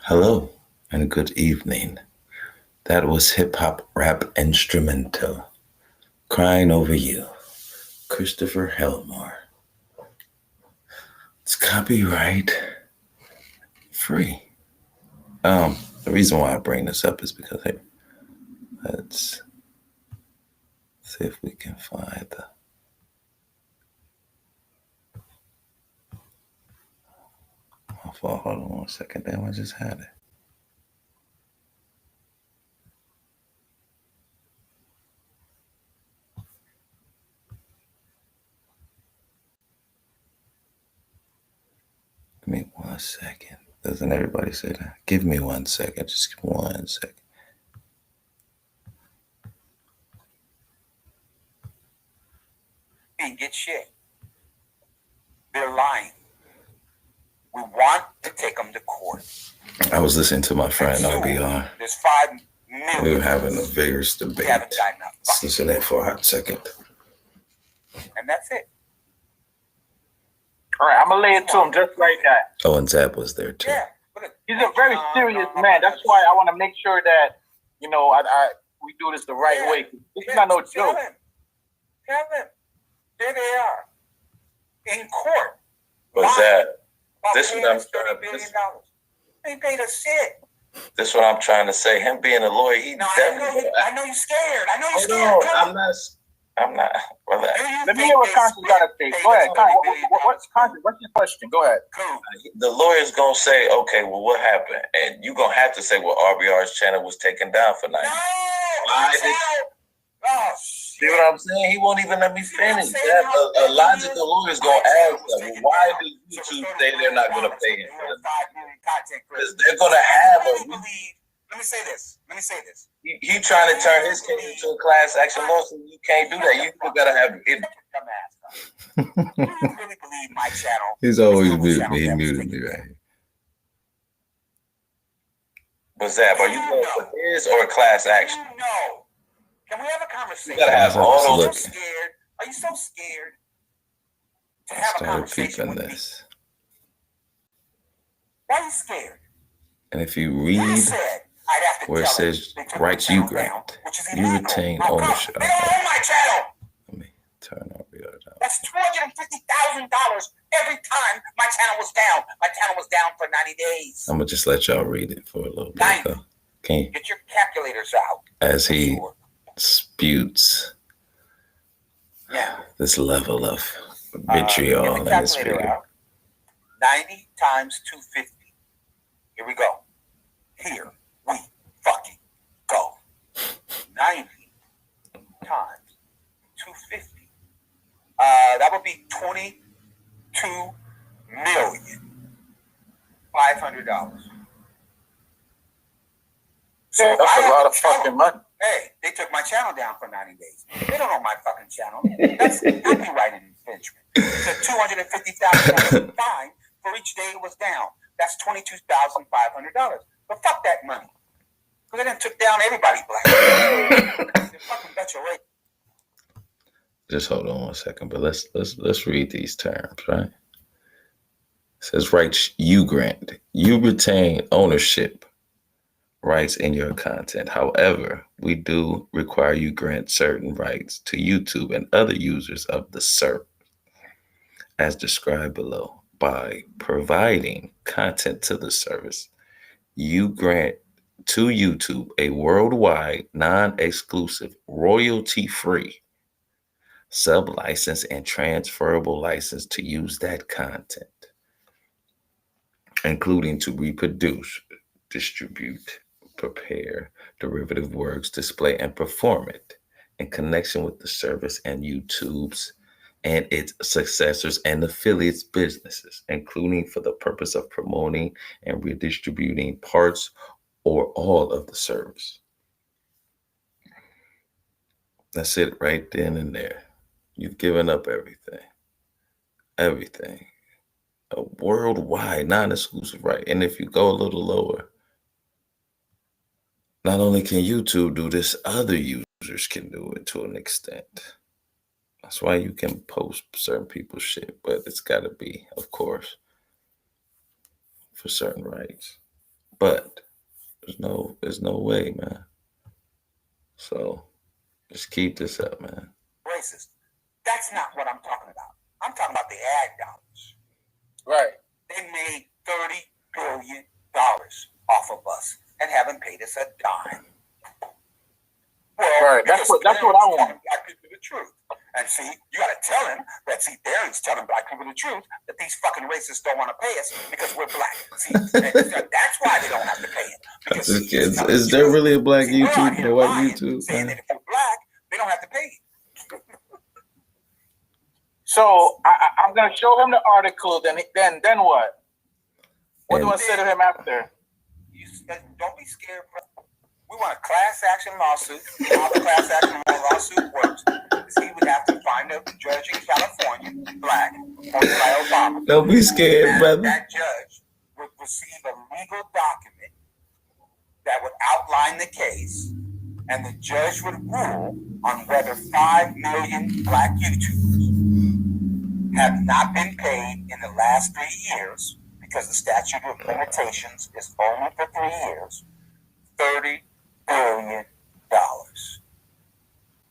Hello and good evening. That was hip hop rap instrumental, Crying Over You, Christopher Helmore. It's copyright free. The reason why I bring this up is because, hey, let's see if we can find the. Hold on 1 second. Damn, I just had it. Give me 1 second. Doesn't everybody say that? Give me 1 second. Just give me 1 second. Ain't get shit. They're lying. We want to take them to court. I was listening to my friend RBR. There's 5 million. We were having a vigorous debate. Let's listen to that for a hot second. And that's it. All right, I'm going to lay it to him just like that. Oh, and Zab was there too. Yeah. He's a very serious man. That's why I want to make sure that, you know, we do this the right way. This is not no joke. Tell him. There they are. In court. But Zab, this is what I'm $30 billion. They paid a shit. This is what I'm trying to say. Him being a lawyer, I know you're scared. I'm not. Brother. Let me hear what Conscious got to say. Go ahead. What's your question? Go ahead. The lawyer's going to say, okay, well, what happened? And you're going to have to say, well, RBR's channel was taken down for 90 days. See what I'm saying? He won't even let me finish. A logical lawyer's going to ask them, well, why do YouTube say they're not going to pay him for the because they're going to have a... Let me say this. He trying to turn his case into a class action lawsuit. You can't do that. You got to have it. You really believe my channel? He's always muted me. He muted me right here. But Zab, are you going for his or a class action? No. Can we have a conversation? You gotta have all those. Are you so scared to have a conversation with me? Why are you scared? And if you read where it says rights you grant, you retain ownership. They don't own my channel. Let me turn RBR down. That's $250,000 every time my channel was down. My channel was down for 90 days. I'm gonna just let y'all read it for a little bit. Can you get your calculators out? As he disputes Now, this level of get vitriol the in this calculator video. out. 90 times 250. Here we go. Here we fucking go. 90 times 250. That would be $22,500,000. So Yeah, that's a lot of fucking money. Hey, they took my channel down for 90 days. They don't own my fucking channel. That's copyright infringement. It's a $250,000 fine for each day it was down. That's $22,500. But fuck that money. Because they done took down everybody black. They fucking bet your rate. Just hold on one second, but let's read these terms, right? It says rights you grant. You retain ownership rights in your content. However, we do require you grant certain rights to YouTube and other users of the service as described below. By providing content to the service, you grant to YouTube a worldwide, non-exclusive, royalty-free sub-license and transferable license to use that content, including to reproduce, distribute, prepare derivative works, display, and perform it in connection with the service and YouTube's and its successors and affiliates businesses, including for the purpose of promoting and redistributing parts or all of the service. That's it right then and there. You've given up everything. Everything. A worldwide, non-exclusive right. And if you go a little lower, not only can YouTube do this, other users can do it to an extent. That's why you can post certain people's shit, but it's got to be, of course, for certain rights. But there's no way, man. So just keep this up, man. Racist. That's not what I'm talking about. I'm talking about the ad dollars. Right. They made $30 billion off of us and haven't paid us a dime. Well, Right. That's what I want. Black people the truth. And see, you gotta tell him that. See, Darren's telling black people the truth that these fucking racists don't want to pay us because we're black. See, that's why they don't have to pay it. Because Is there really a black YouTube or white YouTube? Saying that if you're black, they don't have to pay you. So I'm gonna show him the article. Then what? What do I say to him after? You don't be scared, bro. We want a class action lawsuit. How the class action lawsuit works is he would have to find a judge in California, black, appointed by Obama. Don't be scared, brother. That judge would receive a legal document that would outline the case, and the judge would rule on whether 5 million black YouTubers have not been paid in the last 3 years, because the statute of limitations is only for 3 years, $30 billion.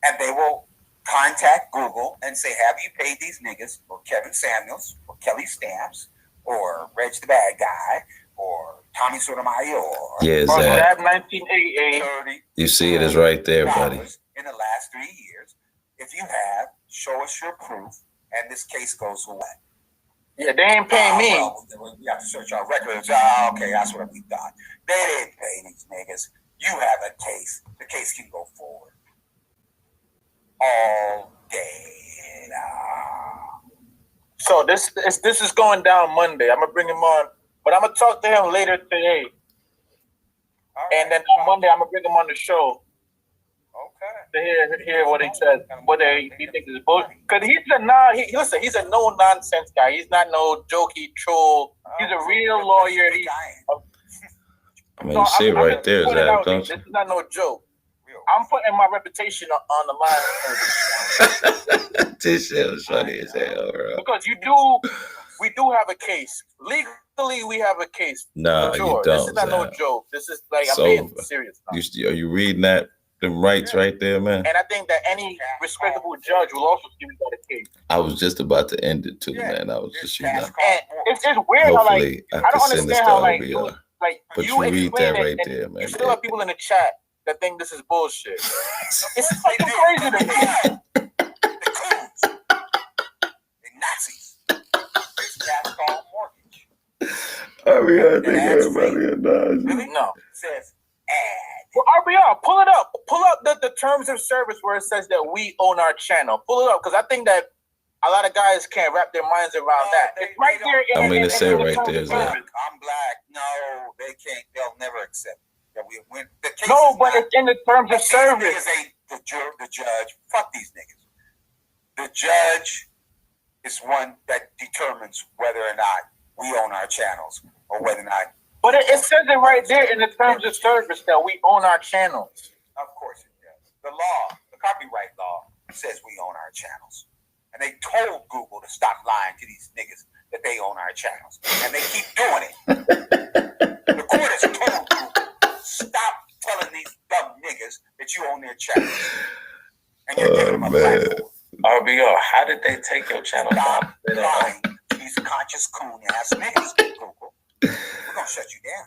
And they will contact Google and say, have you paid these niggas, or Kevin Samuels, or Kelly Stamps, or Reg the Bad Guy, or Tommy Sotomayor, or Zach. 1988. You see it is right there, buddy. In the last 3 years. If you have, show us your proof, and this case goes away. Yeah, they ain't paying me. Well, we have to search our records. Okay, that's what we thought. They didn't pay these niggas. You have a case. The case can go forward all day long. So this is going down Monday. I'm gonna bring him on, but I'm gonna talk to him later today. And then on Monday I'm gonna bring him on the show. To hear what he says, whether he thinks it's bullshit. Because he's a no nonsense guy. He's not no jokey troll. He's a real lawyer. I mean, you see it right there, Zach, don't you? This is not no joke. I'm putting my reputation on the line. This shit was funny as hell, bro. Because we do have a case. Legally, we have a case. No, sure. you don't. This is not no joke. This is like, I'm being serious now. Are you reading that? Them rights right there, man. And I think that any respectable judge will also give you that case. I was just about to end it too, man. I was just, And it's weird how, like, I don't understand how, like, but you read that right there, man. You still have people in the chat that think this is bullshit. It's fucking crazy to me. The coons. They Nazis. It's cast called mortgage. I think everybody knows. Really? No. It says ad. Well, RBR, pull it up. Pull up the terms of service where it says that we own our channel. Pull it up, because I think that a lot of guys can't wrap their minds around that. It's right there. I mean, it said right there, I'm black. No, they can't. They'll never accept that we win. The case No, but it's in the terms of these service. niggas ain't the judge. Fuck these niggas. The judge is one that determines whether or not we own our channels or whether or not. But it says it right there in the terms of service that we own our channels. Of course it does. The law, the copyright law, says we own our channels. And they told Google to stop lying to these niggas that they own our channels. And they keep doing it. The court has told Google, stop telling these dumb niggas that you own their channels. And you're giving them a platform. RBO, how did they take your channel down? Stop lying to these conscious coon ass niggas, Google. We're going to shut you down.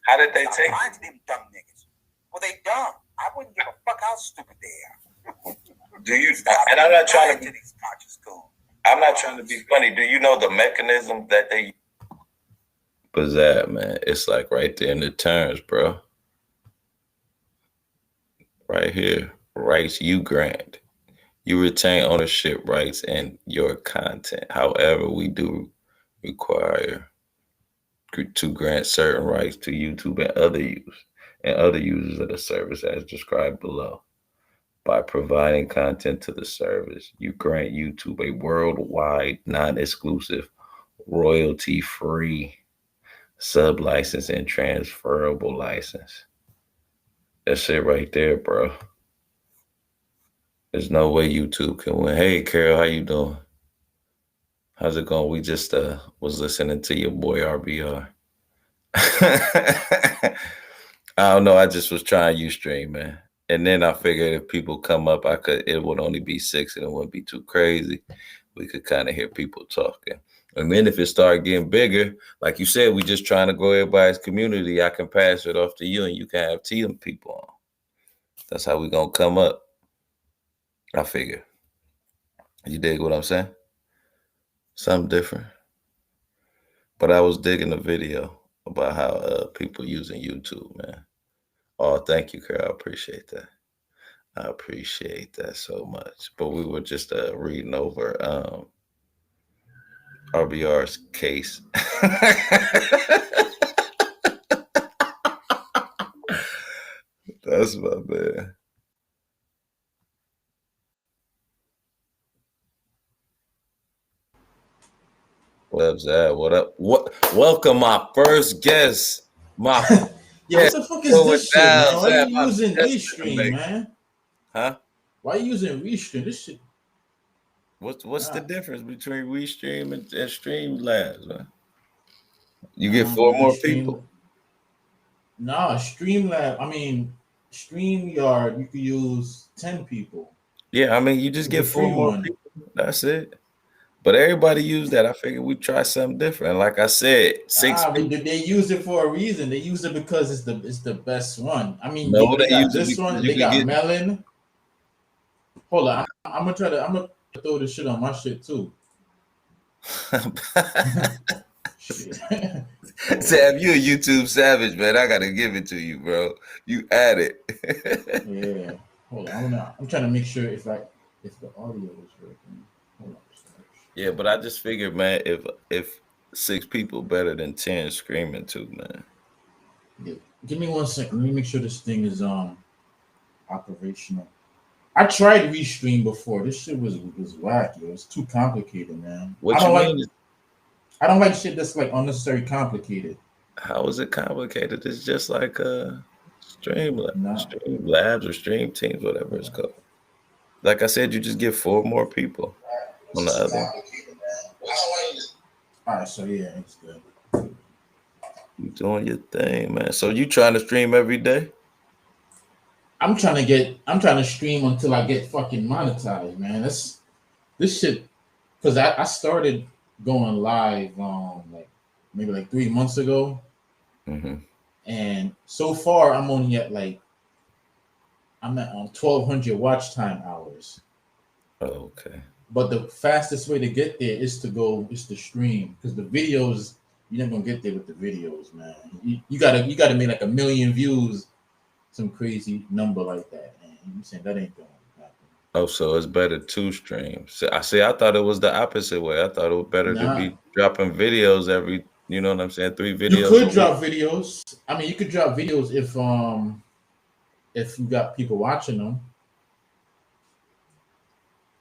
How did they Stop take lying to them dumb niggas. Well, they dumb. I wouldn't give a fuck how stupid they are. Do you? And I'm not trying to be. These conscious coon. I'm not trying to be funny. Do you know the mechanism that they? What's that, man? It's like right there in the terms, bro. Right here, rights you grant. You retain ownership rights in your content. However, we do require to grant certain rights to YouTube and other users of the service as described below. By providing content to the service, you grant YouTube a worldwide, non-exclusive, royalty-free sub-license and transferable license. That's it right there, bro. There's no way YouTube can win. Hey, Carol, how you doing? How's it going? We just was listening to your boy RBR. I don't know. I just was trying Ustream, man. And then I figured if people come up, it would only be 6 and it wouldn't be too crazy. We could kind of hear people talking. And then if it started getting bigger, like you said, we just trying to grow everybody's community. I can pass it off to you and you can have team people on. That's how we gonna come up. I figure. You dig what I'm saying? Something different. But I was digging the video about how people using YouTube, man. Oh, thank you, Carl. I appreciate that. I appreciate that so much. But we were just reading over RBR's case. That's my man. What up, Zad? What up? Welcome my first guest. Yeah, what the fuck is this shit, man? Why are you using Restream, man? Huh? Why are you using Restream? This shit. What's the difference between Restream and Streamlabs, man? You get 4 more people. Nah, StreamYard, you could use 10 people. Yeah, I mean, you just get 4 more people. That's it. But everybody use that. I figured we'd try something different. Like I said, 6 but they use it for a reason. They use it because it's the best one. I mean, no, they got this one. They got Melon. Hold on, I'm gonna throw this shit on my shit too. Sam, you a YouTube savage, man. I gotta give it to you, bro. You at it. Yeah. Hold on. I'm trying to make sure if the audio is working. Hold on. Yeah, but I just figured, man, if 6 people better than 10 screaming too, man. Yeah. Give me 1 second. Let me make sure this thing is operational. I tried Restream before. This shit was whack, yo. It's too complicated, man. I don't like shit that's like unnecessarily complicated. How is it complicated? It's just like Streamlabs or Stream Teams, whatever it's called. Like I said, you just get 4 more people on the other. All right, so yeah, it's good. You doing your thing, man. So you trying to stream every day? I'm trying to stream until I get fucking monetized, man. This shit, because I started going live like maybe 3 months ago. Mm-hmm. And so far I'm only at like I'm at 1,200 watch time hours. Oh, okay. But the fastest way to get there is to stream, because the videos, you're not gonna get there with the videos, man. You gotta make like 1 million views, some crazy number like that, man. I'm saying that ain't gonna happen. Oh, so it's better to stream. So I see. I thought it was the opposite way. I thought it was better to Nah, be dropping videos every. You know what I'm saying? 3 you videos a could week. drop videos. I mean, you could drop videos if you got people watching them.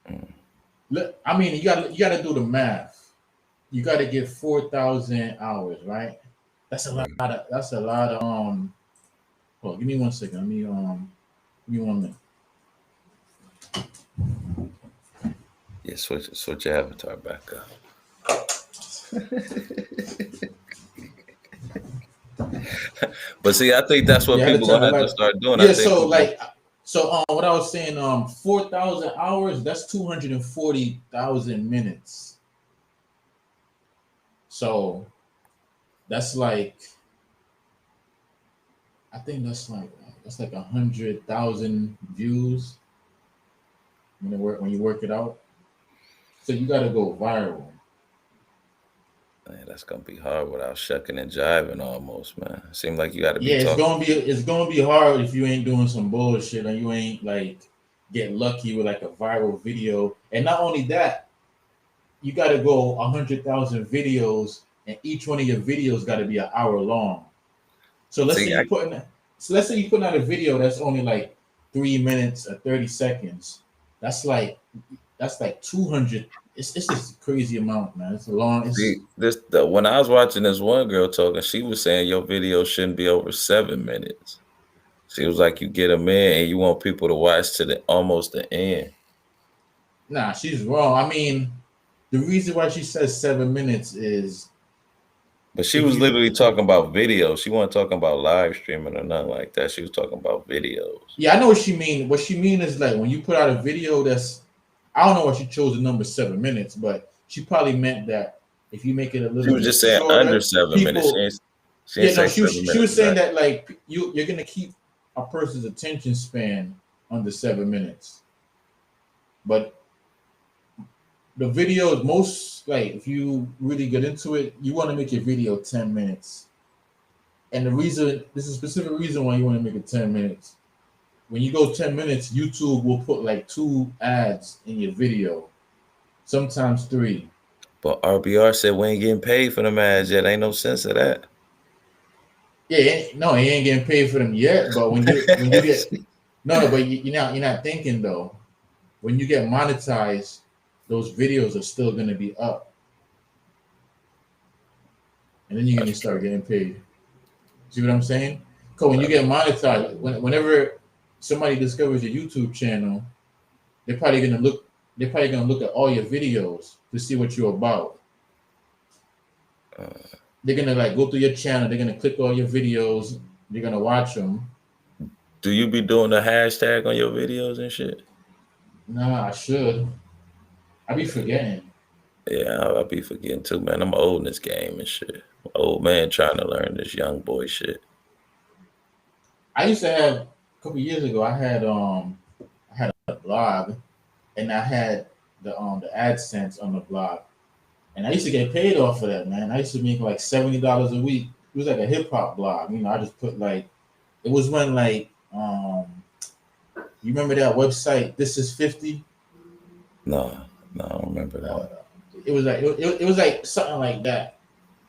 Mm. I mean, you gotta do the math. You gotta get 4,000 hours, right? That's a lot. That's a lot of Well, give me 1 second. Give me 1 minute. Yeah, switch your avatar back up. But see, I think that's what Yeah, people gonna have to start doing. I yeah. think So people. what I was saying, 4,000 hours. That's 240,000 minutes. So that's like, I think that's like 100,000 views when you work it out. So you got to go viral. Man, that's gonna be hard without shucking and jiving almost, man. Seems like you got to be Yeah, it's talking. gonna be hard if you ain't doing some bullshit and you ain't like get lucky with like a viral video. And not only that, you got to go 100,000 videos, and each one of your videos got to be an hour long. So let's say See, you putting out a video that's only like 3 minutes or 30 seconds. That's like 200. It's just a crazy amount, man. It's a long. It's when I was watching this one girl talking, she was saying your video shouldn't be over 7 minutes. She was like, you get them in and you want people to watch to the almost the end. Nah, she's wrong. I mean, the reason why she says 7 minutes is But she if was you. literally talking about videos. She wasn't talking about live streaming or nothing like that. She was talking about videos. Yeah, I know what she mean. What she mean is like when you put out a video that's, I don't know why she chose the number 7 minutes, but she probably meant that if you make it a She little was bit just saying under shorter, 7 minutes. people. She didn't Yeah, no, say she was seven she minutes was saying exactly. that like you're gonna keep a person's attention span under 7 minutes, but the videos most like if you really get into it, you want to make your video 10 minutes. And this is a specific reason why you want to make it 10 minutes. When you go 10 minutes, YouTube will put like 2 ads in your video, sometimes 3. But RBR said we ain't getting paid for them ads yet. Ain't no sense of that. Yeah, no, he ain't getting paid for them yet. But when you get no, but you're not thinking though. When you get monetized, those videos are still gonna be up, and then you're gonna That's start true. getting paid. See what I'm saying? Because when you get monetized, whenever somebody discovers your YouTube channel, they're probably gonna look. They're probably gonna look at all your videos to see what you're about. They're gonna like go through your channel. They're gonna click all your videos. They're gonna watch them. Do you be doing the hashtag on your videos and shit? Nah, I should. I be forgetting. Yeah, I'll be forgetting too, man. I'm old in this game and shit. Old man trying to learn this young boy shit. I used to have a couple years ago. I had a blog, and I had the AdSense on the blog, and I used to get paid off of that, man. I used to make like $70 a week. It was like a hip hop blog, I just put like it was when like you remember that website? This is 50. No, I don't remember that. It was like something like that.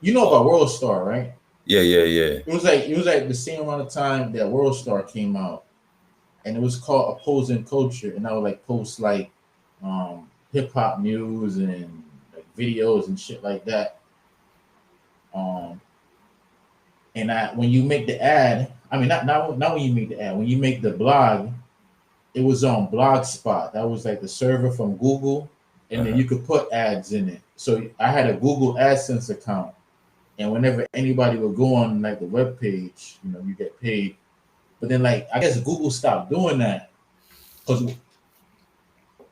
You know about World Star, right? Yeah. It was like the same amount of time that World Star came out, and it was called Opposing Culture, and I would like post like hip hop news and like videos and shit like that. And when you make the ad, I mean not when you make the ad, when you make the blog, it was on Blogspot. That was like the server from Google, and then you could put ads in it. So I had a Google AdSense account, and whenever anybody would go on like the web page, you get paid. But then like I guess Google stopped doing that because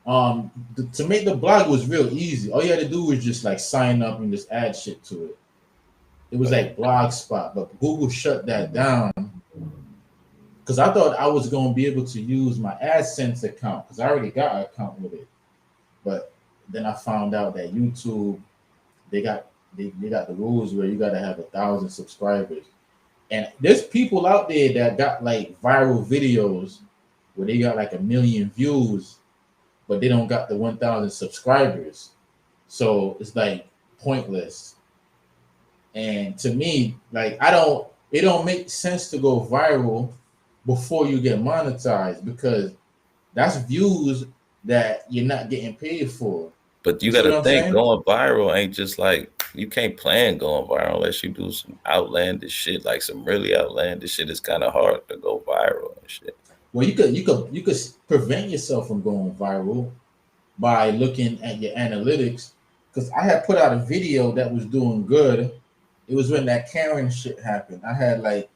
to make the blog was real easy. All you had to do was just like sign up and just add shit to it. It was like Blogspot, but Google shut that down because I thought I was going to be able to use my AdSense account because I already got an account with it. But then I found out that YouTube, they got the rules where you got to have 1,000 subscribers. And there's people out there that got like viral videos where they got like 1 million views, but they don't got the 1,000 subscribers. So it's like pointless. And to me, like it don't make sense to go viral before you get monetized because that's views that you're not getting paid for. But you see got what to I'm think saying? going viral ain't just like you can't plan going viral unless you do some outlandish shit. Like some really outlandish shit is kind of hard to go viral and shit. Well, you could prevent yourself from going viral by looking at your analytics. Because I had put out a video that was doing good. It was when that Karen shit happened. I had like,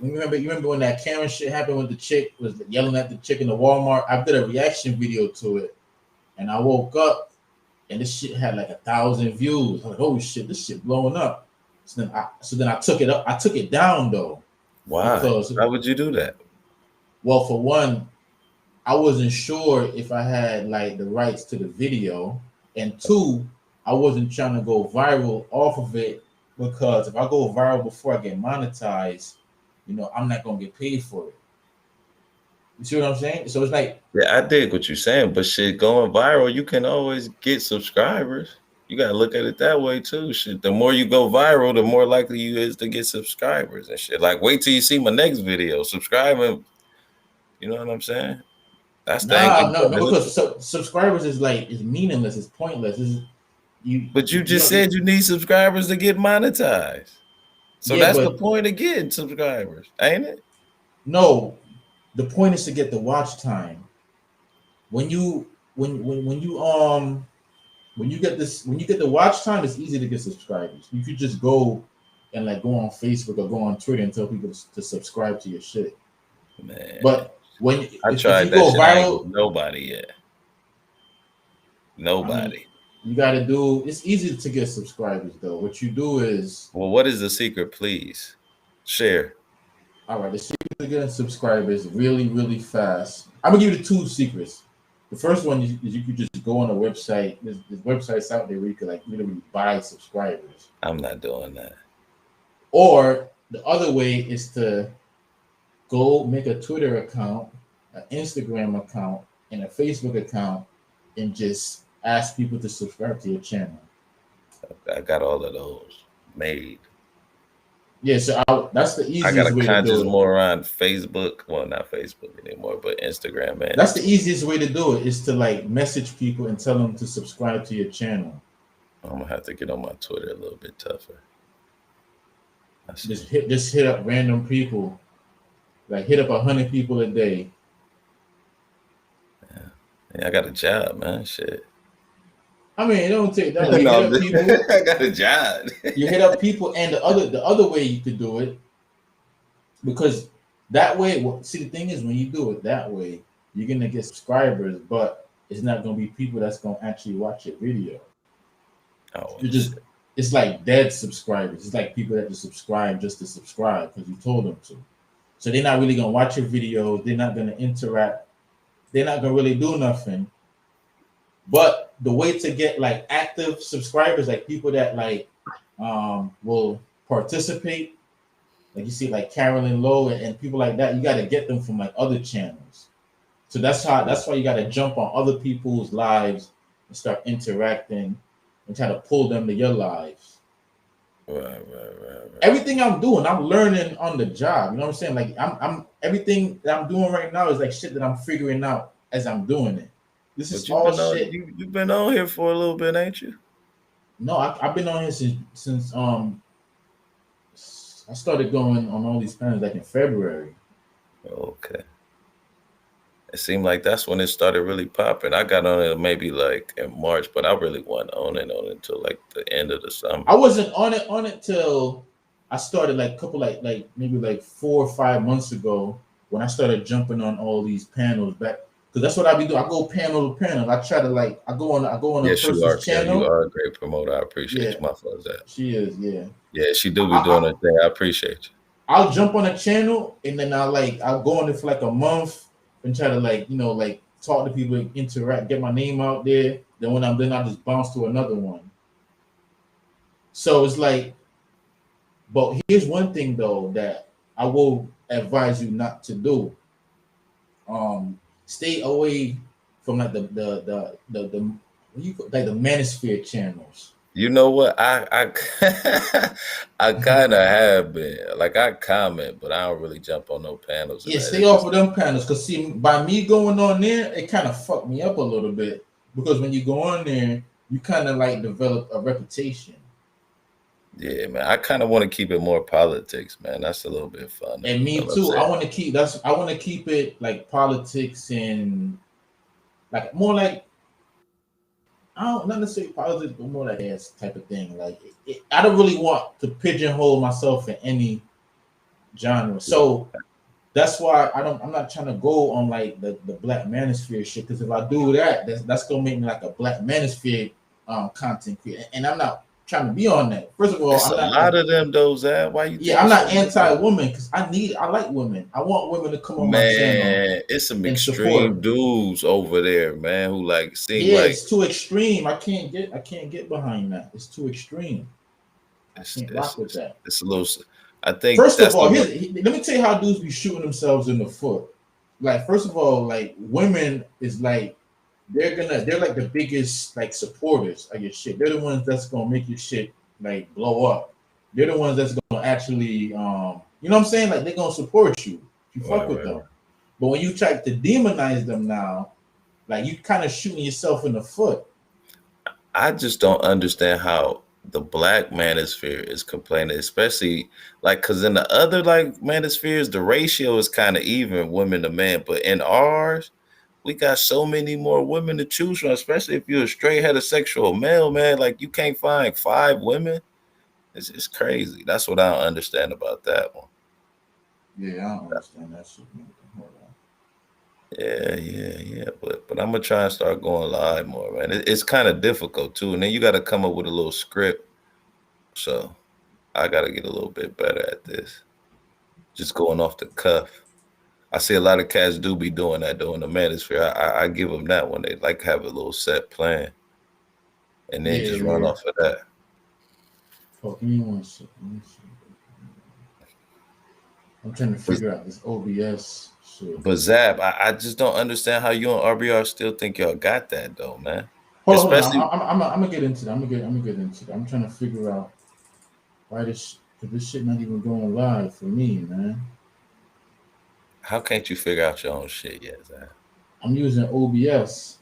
you remember when that Karen shit happened when the chick was yelling at the chick in the Walmart? I did a reaction video to it, and I woke up and this shit had like 1,000 views. I was like, oh shit, this shit blowing up. So then I took it up. I took it down though. Why? Because, why would you do that? Well, for one, I wasn't sure if I had like the rights to the video, and two, I wasn't trying to go viral off of it because if I go viral before I get monetized, I'm not gonna get paid for it. You see what I'm saying? So it's like, yeah, I dig what you're saying, but shit, going viral, you can always get subscribers. You gotta look at it that way too. Shit, the more you go viral, the more likely you is to get subscribers and shit. Like, wait till you see my next video, subscribe, and you know what I'm saying? That's the angle. no, because subscribers is meaningless. It's pointless. But you just said you need subscribers to get monetized. So yeah, that's the point of getting subscribers, ain't it? No, the point is to get the watch time. When you get the watch time, it's easy to get subscribers. You could just go and like go on Facebook or go on Twitter and tell people to subscribe to your shit. Man, but I tried that shit, I ain't with nobody yet. Nobody. You got to do. It's easy to get subscribers though. What you do is. Well, what is the secret? Please share. All right, the secret to getting subscribers really, really fast. I'm gonna give you the 2 secrets. The first one is you could just go on a website. There's websites out there where you could like literally buy subscribers. I'm not doing that. Or the other way is to go make a Twitter account, an Instagram account, and a Facebook account, and just ask people to subscribe to your channel. I got all of those made. Yeah, so that's the easiest way to do it. I got a KONscious MOron Facebook. Well, not Facebook anymore, but Instagram, man. That's the easiest way to do it, is to like message people and tell them to subscribe to your channel. I'm gonna have to get on my Twitter a little bit tougher. Just hit up random people. Like hit up 100 people a day. Yeah, I got a job, man. Shit. I mean, it don't take that. You hit up people. I got a job. You hit up people, and the other way you could do it, because that way, see, the thing is, when you do it that way, you're gonna get subscribers, but it's not gonna be people that's gonna actually watch your video. Oh, it's like dead subscribers. It's like people that just subscribe just to subscribe because you told them to. So they're not really gonna watch your videos. They're not gonna interact. They're not gonna really do nothing. But the way to get like active subscribers, like people that like will participate, like you see like Carolyn Lowe and people like that, you got to get them from like other channels. So that's why you got to jump on other people's lives and start interacting and try to pull them to your lives. Right. Everything I'm doing, I'm learning on the job. You know what I'm saying? Like I'm everything that I'm doing right now is like shit that I'm figuring out as I'm doing it. This is all shit. You've been on here for a little bit, ain't you? No, I've been on here since I started going on all these panels like in February. Okay. It seemed like that's when it started really popping. I got on it maybe like in March, but I really wasn't on it until like the end of the summer. I wasn't on it till I started like maybe like 4 or 5 months ago when I started jumping on all these panels back. Because that's what I be doing. I go panel to panel. I try to like I go on a person's channel. You are a great promoter. I appreciate you. My fault, that. She is, yeah. Yeah, she do be doing her thing. I appreciate you. I'll jump on a channel and then I'll go on it for like a month and try to like talk to people, interact, get my name out there. Then when I'm done, I just bounce to another one. So it's like, but here's one thing though that I will advise you not to do. Stay away from like the what you like the manosphere channels. You know what? I I kind of have been like I comment, but I don't really jump on no panels and Yeah, that. stay It's off just of them panels. Cause see, by me going on there, it kind of fucked me up a little bit. Because when you go on there, you kind of like develop a reputation. yeah, man. I kind of want to keep it more politics, man. That's a little bit fun. And You know me what I'm too. saying? I want to keep it like politics and like more like I don't not necessarily politics, but more like ass type of thing. Like I don't really want to pigeonhole myself in any genre. So that's why I'm not trying to go on like the black manosphere shit. Because if I do that, that's gonna make me like a black manosphere content creator. And I'm not trying to be on that. First of all, It's I'm a not lot of them, though, Zab. Why you think I'm it's not so many? anti-woman because I like women. I want women to come on my channel Man, it's some and support. extreme dudes over there, man, who like seem Yeah, like it's too extreme. I can't get behind that. It's too extreme. I it's can't it's rock with it's, that. it's a little. I think First of that's all, the one. let me tell you how dudes be shooting themselves in the foot. Like, first of all, like women is like they're like the biggest like supporters of your shit. They're the ones that's gonna make your shit like blow up. They're the ones that's gonna actually you know what I'm saying? Like they're gonna support you if you fuck Right, with right, them. right. But when you try to demonize them now, like you kind of shooting yourself in the foot. I just don't understand how the black manosphere is complaining, especially like because in the other like manospheres, the ratio is kind of even women to men, but in ours, we got so many more women to choose from, especially if you're a straight heterosexual male, man. Like you can't find 5 women. It's crazy. That's what I don't understand about that one. Yeah, I don't understand that shit. Man. Hold on. Yeah. But I'm gonna try and start going live more, man. It's kind of difficult too, and then you got to come up with a little script. So I got to get a little bit better at this. Just going off the cuff. I see a lot of cats do be doing that though in the manosphere. I give them that when they like have a little set plan and then Yeah, just run yeah. off of that. Oh, give me one second. Let me see. I'm trying to But, figure out this OBS shit. but Zab, I just don't understand how you and RBR still think y'all got that though, man. Hold on. Especially I'm gonna get into that. I'm gonna get into that. I'm trying to figure out why cause this shit not even going live for me, man. how can't you figure out your own shit yet, Zab? I'm using OBS.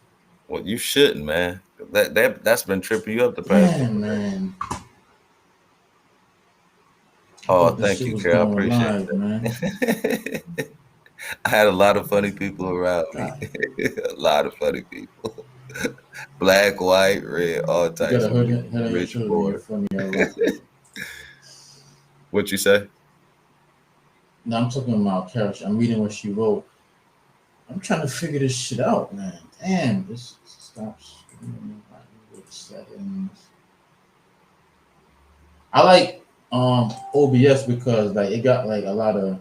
Well, you shouldn't, man. That's been tripping you up the past Damn, couple of days. man. I Oh, thought this thank shit you, was Carol. I going appreciate live, man. that. I had a lot of funny people around me. God, A lot of funny people. Black, white, red, all you got types a of people. head on your Rich, shoulder being poor. funny already. What you say? No, I'm talking about Carol. I'm reading what she wrote. I'm trying to figure this shit out, man. Damn, this stops. Settings. I like OBS because like it got like a lot of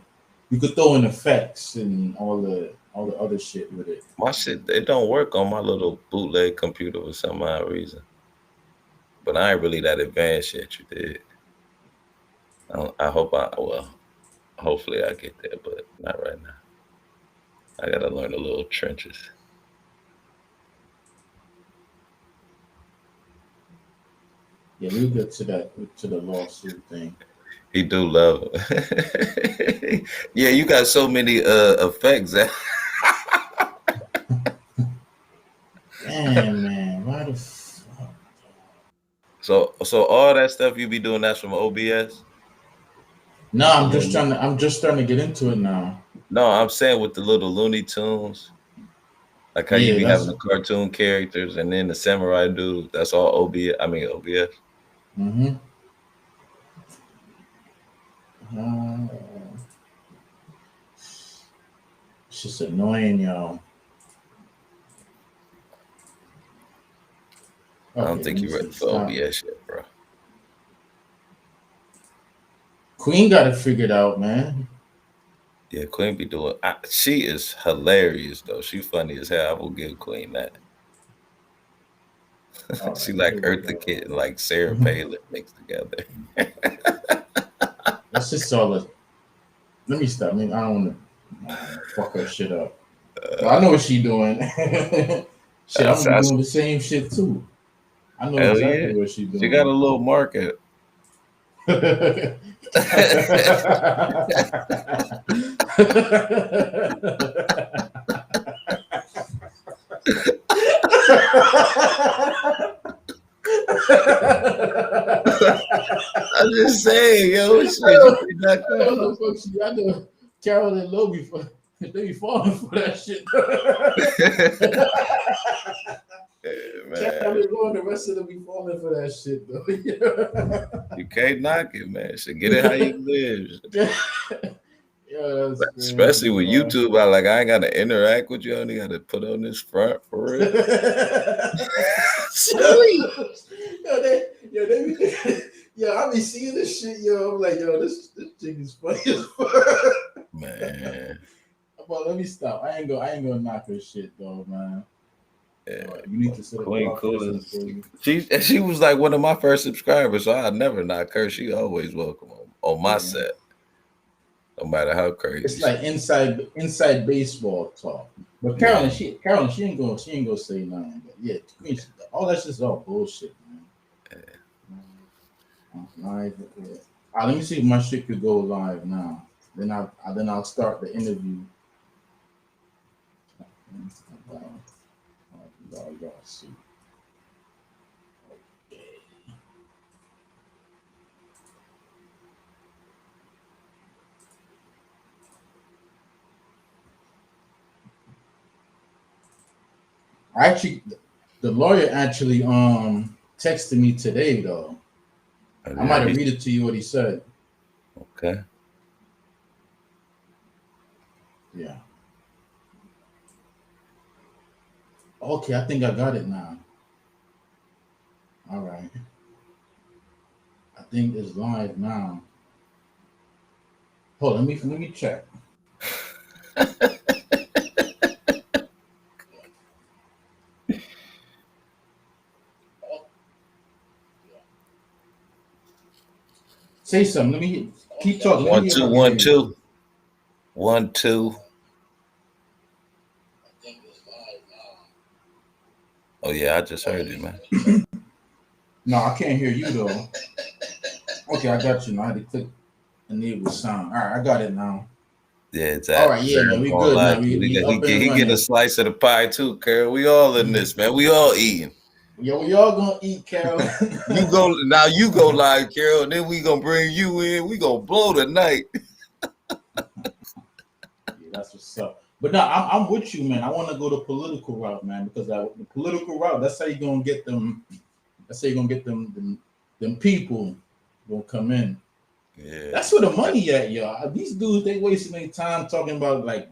you could throw in effects and all the other shit with it. My shit, it don't work on my little bootleg computer for some odd reason. But I ain't really that advanced yet. You did. I hope well, hopefully I get there, but not right now. I gotta learn the little trenches. Yeah, we'll get to that to the lawsuit thing. He do love it. Yeah, you got so many effects. Damn, man, why the fuck? So all that stuff you be doing that's from OBS No, with the little. I'm just starting to get into it now. No, I'm saying with the little Looney Tunes, like how you Yeah, be having that's the cartoon characters and then the samurai dude. That's all OBS. I mean OBS. mm-hmm. Uh, it's just annoying, y'all. I don't Okay, let think me you're ready see. for Stop. OBS yet, bro. Queen got it figured out, man. Yeah, Queen be doing. She is hilarious though. She funny as hell. I will give Queen that. All She right, like here we Eartha go. Kitt and like Sarah Palin mixed together. That's just all. Let me stop. I mean, I don't want to fuck her shit up. But I know what she doing. Shit, I'm gonna be doing the same shit too. I know Hell exactly yeah. what she She got a doing. little market. I'm just saying, yo, shit, you think that What the fuck she? I know Carol and Lo before they be falling for that shit. Carol man, and Lo and the rest of them be falling for that shit though. you can't knock it, man. So get it how you live. Yeah, that's Especially crazy, with man. YouTube, I I ain't gotta interact with you. I only gotta put on this front for real. Silly. Yo, I be seeing this shit, yo. I'm like, yo, this chick is funny as fuck. Man. Well, let me stop. I ain't gonna knock her shit though, man. Yeah. You need to set up Queen your Cool office and she was like one of my first subscribers, so I never knock her. She always welcome on my set, no matter how crazy. it's like inside baseball talk. But Carolyn, she ain't gonna say nothing. But yeah, Queen, all that's just all bullshit, man. Live. Let me see if my shit could go live now. Then I'll start the interview. Y'all see. Actually, the lawyer actually texted me today though. I might have read it to you what he said. Okay. Yeah. Okay, I think I got it now. All right. I think it's live now. Hold on, let me check. Say something. Let me keep talking. 1 2 1 2 1 2. Oh yeah, I just heard it, man. No, I can't hear you though. Okay, I got you now. I had to click enable sound. All right, I got it now. Yeah, exactly. All right, yeah, man, we good now. He get a slice of the pie too, Carol. We all in this, man. We all eating. Yo, we all gonna eat, Carol. You go live, Carol, and then we gonna bring you in. We gonna blow tonight. Yeah, that's what's up. But no, I'm with you, man. I want to go the political route, man, because the political route, that's how you gonna get them. That's how you gonna get them people gonna come in. Yeah, that's where the money at, y'all. These dudes, they wasting their time talking about like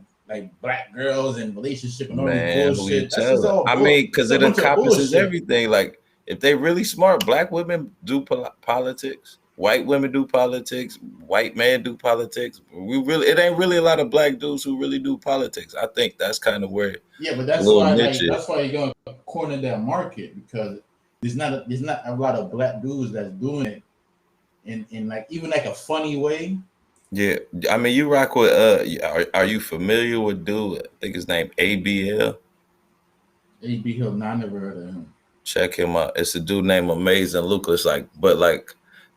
black girls and relationship and all this bullshit. That's just all. I mean, because it encompasses everything. Like, if they really smart, black women do politics. White women do politics. White men do politics. It ain't really a lot of black dudes who really do politics. I think that's kind of where. Yeah, but that's why that's why you're going to corner that market, because there's not a lot of black dudes that's doing it in like even like a funny way. Yeah, I mean, you rock with are you familiar with dude? I think his name ABL. ABL, no, I never heard of him. Check him out. It's a dude named Amazing Lucas.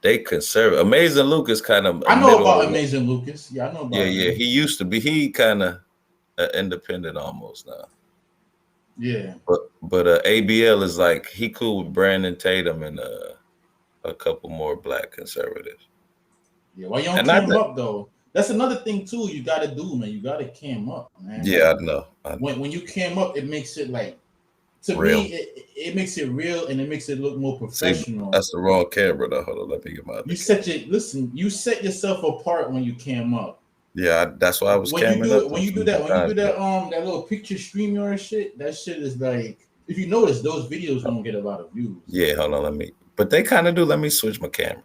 They conservative. Amazing Lucas kind of. I know about Amazing Lucas. Yeah, I know about him. Yeah. He used to be. He kind of independent almost now. Yeah. But ABL is like, he cool with Brandon Tatum and a couple more black conservatives. Yeah, why you don't cam up though? That's another thing too. You got to do, man. You got to cam up, man. Yeah, I know. When you cam up, it makes it like, to real. me, it makes it real and it makes it look more professional. See, that's the wrong camera though. Hold on, let me get my. You set yourself apart when you cam up. Yeah, that's why I was camming up. When you do that that little picture StreamYard shit, that shit is like, if you notice, those videos don't get a lot of views. Yeah, hold on, but they kind of do. Let me switch my camera.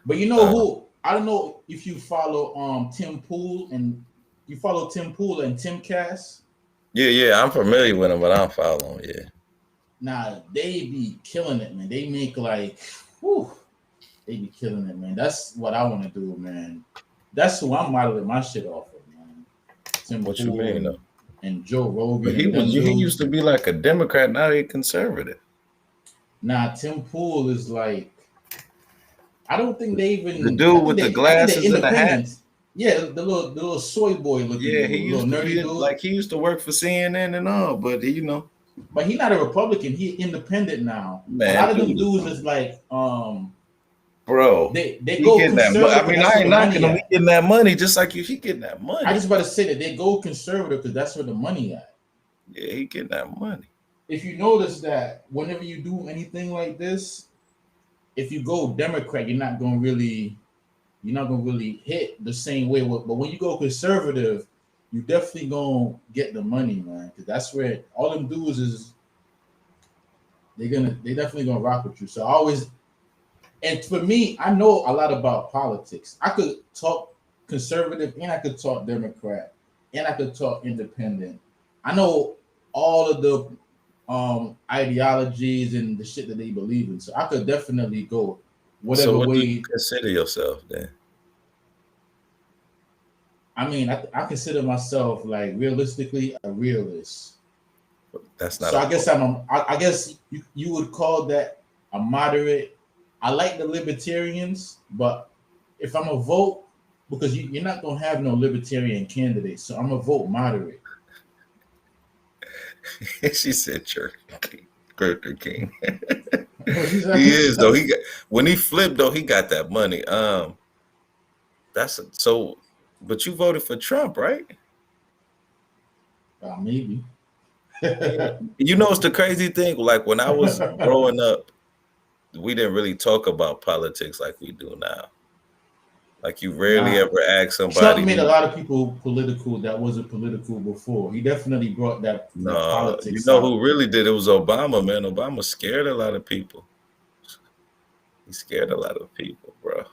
But you know I don't know if you follow Tim Pool and Tim Cass. Yeah, I'm familiar with him, but I don't follow him. Yeah. Nah, they be killing it, man. They make like, whew, they be killing it, man. That's what I want to do, man. That's who I'm modeling my shit off of, man. Tim What you Pool mean though? and Joe But Rogan he and them used dudes. to be like a Democrat. Now he's conservative. Nah, Tim Pool is like, I don't think they The even. dude with the I think they're glasses and the hat. independent. Yeah, the little soy boy looking Yeah, dude, little nerdy dude. he used to work for CNN and all, but But he's not a Republican. He independent now. A man, lot of them dude, dudes is like, bro, they he go getting that money. conservative I because mean, that's I where ain't the knocking money him. He at. getting that money just like you. He getting that I money. just about to say that they go conservative because that's where the money at. Yeah, he getting that money. If you notice that whenever you do anything like this, if you go Democrat, you're not gonna really hit the same way. But when you go conservative, you definitely gonna get the money, man. Because that's where all them dudes is they definitely gonna rock with you. So I always, and for me, I know a lot about politics. I could talk conservative and I could talk Democrat and I could talk independent. I know all of the ideologies and the shit that they believe in. So I could definitely go So, whatever what do you way. consider yourself then? I mean, I consider myself like realistically a realist. That's not So a I guess I guess you would call that a moderate. I like the libertarians, but if I'm a vote, because you're not gonna have no libertarian candidate, so I'm a vote moderate. She said, "Church Burger King." What you He say? is though. When he flipped though, he got that money. So. But you voted for Trump, right? Maybe. Yeah. You know, it's the crazy thing. Like when I was growing up, we didn't really talk about politics like we do now. Like you rarely Nah, ever ask Trump somebody made a who. lot of people political that wasn't political before. He definitely brought that No, you politics know out. who really did it was Obama, man. Obama scared a lot of people. He scared a lot of people, bro.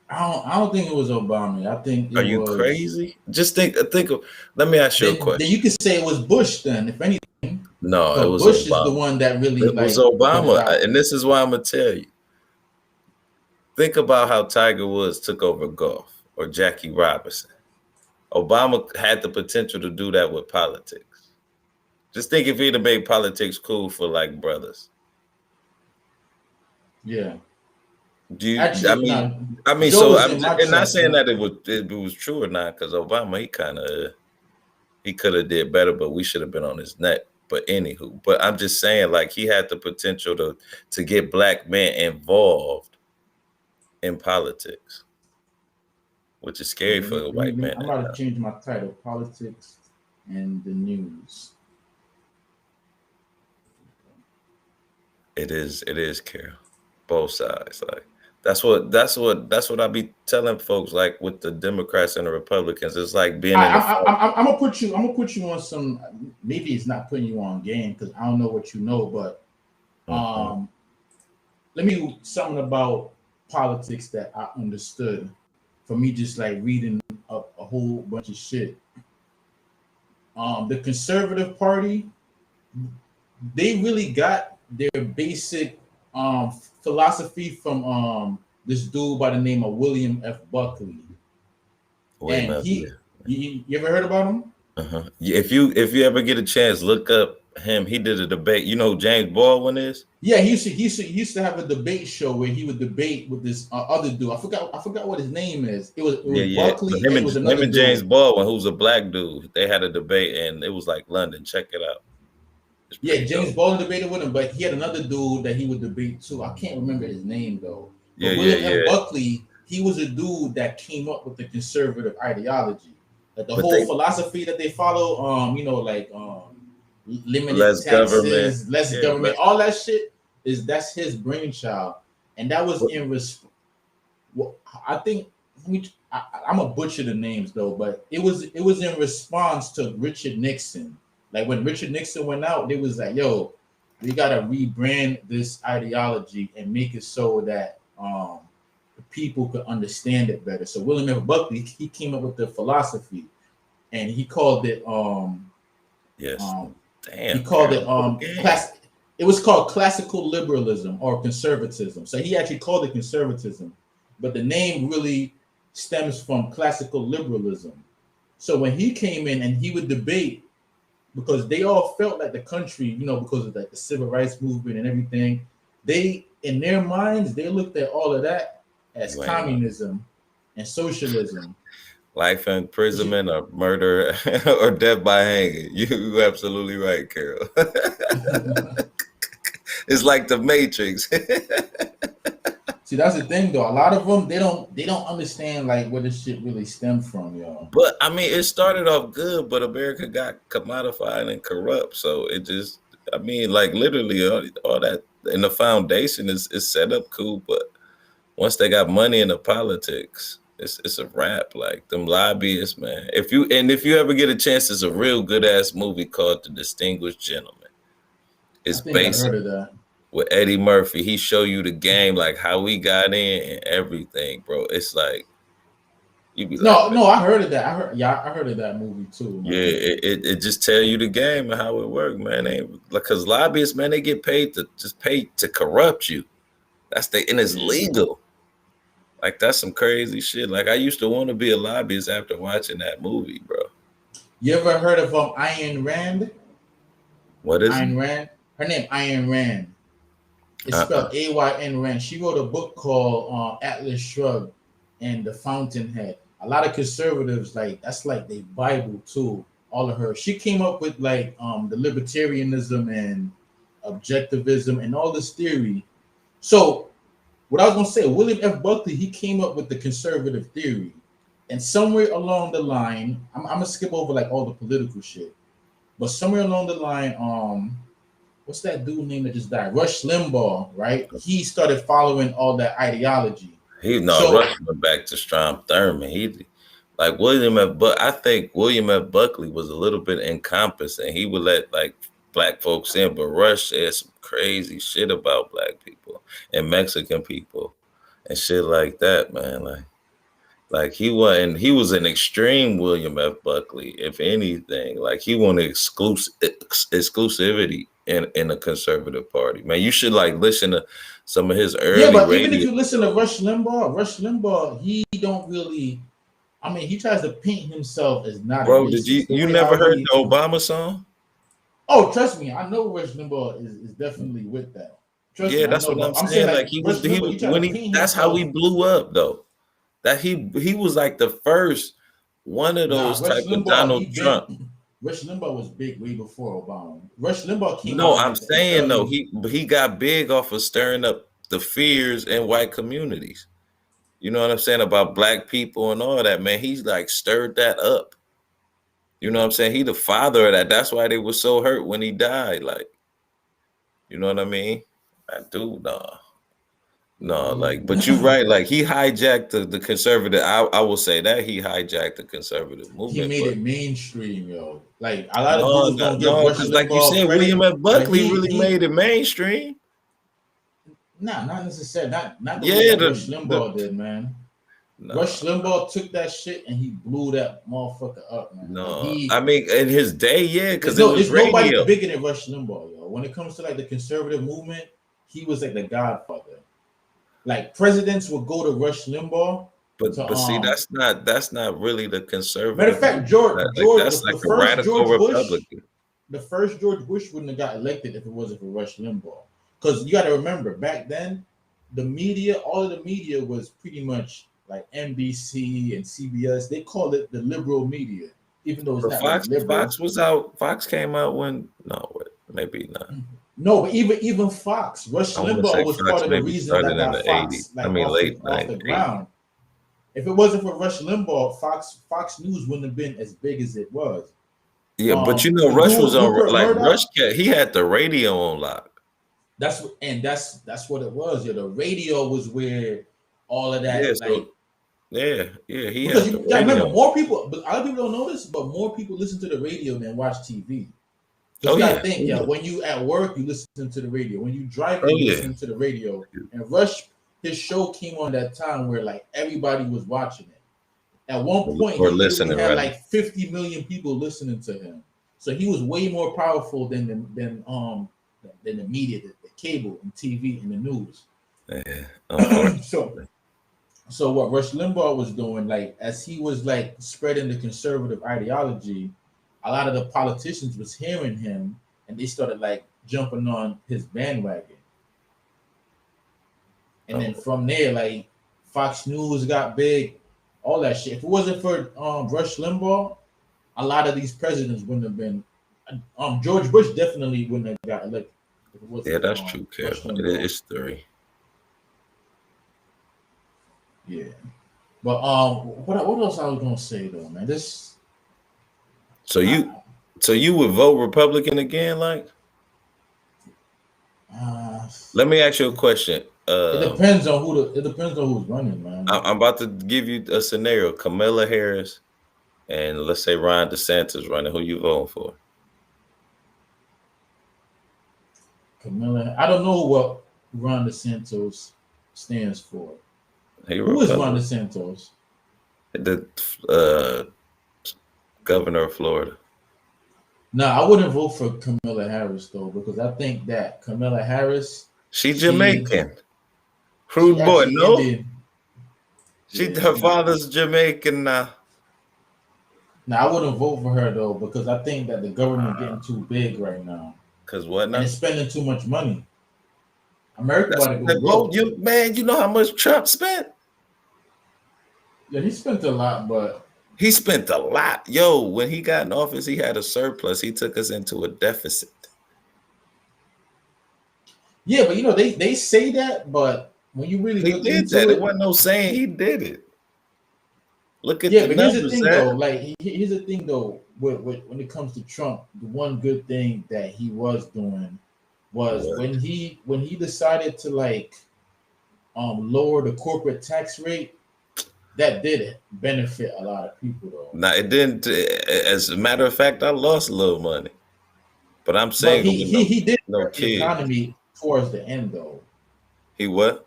I don't think it was Obama. I think it Are you was. crazy? Just think of. Let me ask you a Then you question. could say it was Bush. Then, if anything, No, it because was Bush is the Obama. one that really It was like put it Obama, out. and this is why I'm gonna tell you. Think about how Tiger Woods took over golf or Jackie Robinson. Obama had the potential to do that with politics. Just think if he'd have made politics cool for like brothers. Yeah, Do you? actually, no. I mean, Joe so was I'm in just, my and not chest, saying but that it was true or not, because Obama he could have did better, but we should have been on his neck. But anywho, but I'm just saying like he had the potential to get black men involved in politics, which is scary for a white man. I'm about to change my title: politics and the news. It is, Carol. Both sides. Like that's what I be telling folks, like with the Democrats and the Republicans. It's like being in the fight. I'm gonna put you. I'm gonna put you on some. Maybe it's not putting you on game because I don't know what you know, but Mhm. let me something about politics that I understood for me just like reading a whole bunch of shit. The conservative party, they really got their basic philosophy from this dude by the name of William F. Buckley. William And F. you ever heard about him? Uh-huh. If you ever get a chance, look up him. He did a debate. You know who James Baldwin is? Yeah, he used to have a debate show where he would debate with this other dude. I forgot what his name is. It was Yeah. But Buckley and it was him another and James dude. Baldwin, who's a black dude, they had a debate, and it was like London. Check it out. It's Yeah, pretty James dope. Baldwin debated with him, but he had another dude that he would debate too. I can't remember his name though. Yeah, But yeah, William F. yeah. Buckley, he was a dude that came up with the conservative ideology, like the But whole philosophy that they follow. Like limited less government. taxes, less Yeah, government, all that shit that's his brainchild, and that was in response. Well, I think I'm gonna butcher the names though, but it was in response to Richard Nixon. Like when Richard Nixon went out, they was like, "Yo, we gotta rebrand this ideology and make it so that the people could understand it better. So William F. Buckley, he came up with the philosophy, and he called it Yes. he Damn. called it Again. class. It was called classical liberalism or conservatism. So he actually called it conservatism, but the name really stems from classical liberalism. So when he came in and he would debate, because they all felt like the country, you know, because of like the civil rights movement and everything, they in their minds they looked at all of that as You ain't communism and socialism. life imprisonment or murder or death by hanging. You absolutely right, Carol. It's like the Matrix. See, that's the thing though. A lot of them they don't understand like where this shit really stemmed from, y'all. But I mean, it started off good, but America got commodified and corrupt. So it just, I mean, like literally all that, and the foundation is set up cool, but once they got money in the politics, it's a wrap. Like them lobbyists, man. If you ever get a chance, it's a real good ass movie called The Distinguished Gentleman. It's I think I based heard of that. with Eddie Murphy. He show you the game, like how we got in and everything, bro. It's like you be like, No, I heard of that. I heard of that movie too. yeah, it just tell you the game and how it work, man. Because lobbyists, man, they get paid to corrupt you. And it's legal. Like that's some crazy shit. Like I used to want to be a lobbyist after watching that movie, bro. You ever heard of Ayn Rand? What is Ayn it? Rand? Her name Ayn Rand. It's spelled AYN Rand. She wrote a book called Atlas Shrugged and The Fountainhead. A lot of conservatives that's like their Bible too. All of her. She came up with like the libertarianism and objectivism and all this theory. So what I was gonna say, William F. Buckley, he came up with the conservative theory, and somewhere along the line, I'm gonna skip over like all the political shit, but somewhere along the line, what's that dude name that just died? Rush Limbaugh, right? He started following all that ideology. Rush went back to Strom Thurmond. He like William F. I think William F. Buckley was a little bit encompassing. He would let like black folks in, but Rush said some crazy shit about black people and Mexican people and shit like that, man. Like he was an extreme William F. Buckley, if anything. Like he wanted exclusivity in the conservative party. Man, you should like listen to some of his early but radio. even if you listen to Rush Limbaugh, he don't really. I mean, he tries to paint himself as not. Bro, did you never heard the Obama song? Oh, trust me, I know Rush Limbaugh is definitely with that. Trust me, that's what I'm saying. Like that's how he blew up though. That he was like the first one of those type of Donald Trump. Rush Limbaugh was big way before Obama. Rush Limbaugh came. No, I'm saying though, he got big off of stirring up the fears in white communities. You know what I'm saying about black people and all that, man. He's like stirred that up. You know what I'm saying? He the father of that. That's why they were so hurt when he died. Like, you know what I mean? I do, no, like, but you're right. Like, he hijacked the conservative. I will say that he hijacked the conservative movement. He made it mainstream, yo. Like a lot of dudes don't give Rush Limbaugh like you said, credit, William F. Buckley really made it mainstream. Nah, not necessarily. Not the way that Rush Limbaugh did, man. No. Rush Limbaugh took that shit and he blew that motherfucker up, man. No, I mean in his day, yeah, because there's nobody bigger than Rush Limbaugh, yo. When it comes to like the conservative movement, he was like the godfather. Like presidents would go to Rush Limbaugh. But see, that's not really the conservative. Matter of fact, George that's like a radical Republican. The first George Bush wouldn't have got elected if it wasn't for Rush Limbaugh. Because you got to remember, back then, the media, all of the media was pretty much like NBC and CBS. They called it the liberal media, even though it's not Fox. like liberal. Fox was out. Fox came out when maybe not. No, but even Fox, Rush Limbaugh was part of the reason that got Fox late off the ground. If it wasn't for Rush Limbaugh, Fox News wouldn't have been as big as it was. Yeah, but you know, Rush was on like Rush. He had the radio on lock. That's what it was. Yeah, the radio was where all of that. He because had you gotta remember, more people. But other people don't know this, but more people listen to the radio than watch TV. So you gotta think, when you at work, you listen to the radio. When you drive, you listen to the radio. And Rush, his show came on that time where like everybody was watching it. At one point, Or he literally listening, had right? like 50 million people listening to him. So he was way more powerful than the media, the cable and TV and the news. Yeah, unfortunately. So what Rush Limbaugh was doing, like as he was like spreading the conservative ideology, a lot of the politicians was hearing him and they started like jumping on his bandwagon. And then from there, like Fox News got big, all that shit. If it wasn't for Rush Limbaugh, a lot of these presidents wouldn't have been. George Bush definitely wouldn't have got elected. If it wasn't Yeah, that's for, true, Rush Kev. Limbaugh. It's 3. Yeah, but what else I was gonna say though, man? So you would vote Republican again, like? Let me ask you a question. It depends on who's running, man. I'm about to give you a scenario: Kamala Harris and let's say Ron DeSantis running. Who you voting for? Camilla, I don't know what Ron DeSantis stands for. Who is Ron DeSantis? The governor of Florida. No, I wouldn't vote for Kamala Harris though, because I think that Kamala Harris, she's Jamaican. Crude boy, no. Her father's Jamaican now. Now I wouldn't vote for her though, because I think that the government getting too big right now. Cause what now? And it's spending too much money. America about to go broke. You know how much Trump spent? Yeah, he spent a lot, but he spent a lot. Yo, when he got in office, he had a surplus. He took us into a deficit. Yeah, but you know, they say that, but when you really look into that, it wasn't no saying he did it. Look at the numbers. Here's the thing though, like here's the thing though, when it comes to Trump, the one good thing that he was doing was when he decided to like lower the corporate tax rate. That did benefit a lot of people, though. No, it didn't. As a matter of fact, I lost a little money. But I'm saying he did wreck the economy towards the end, though. He what?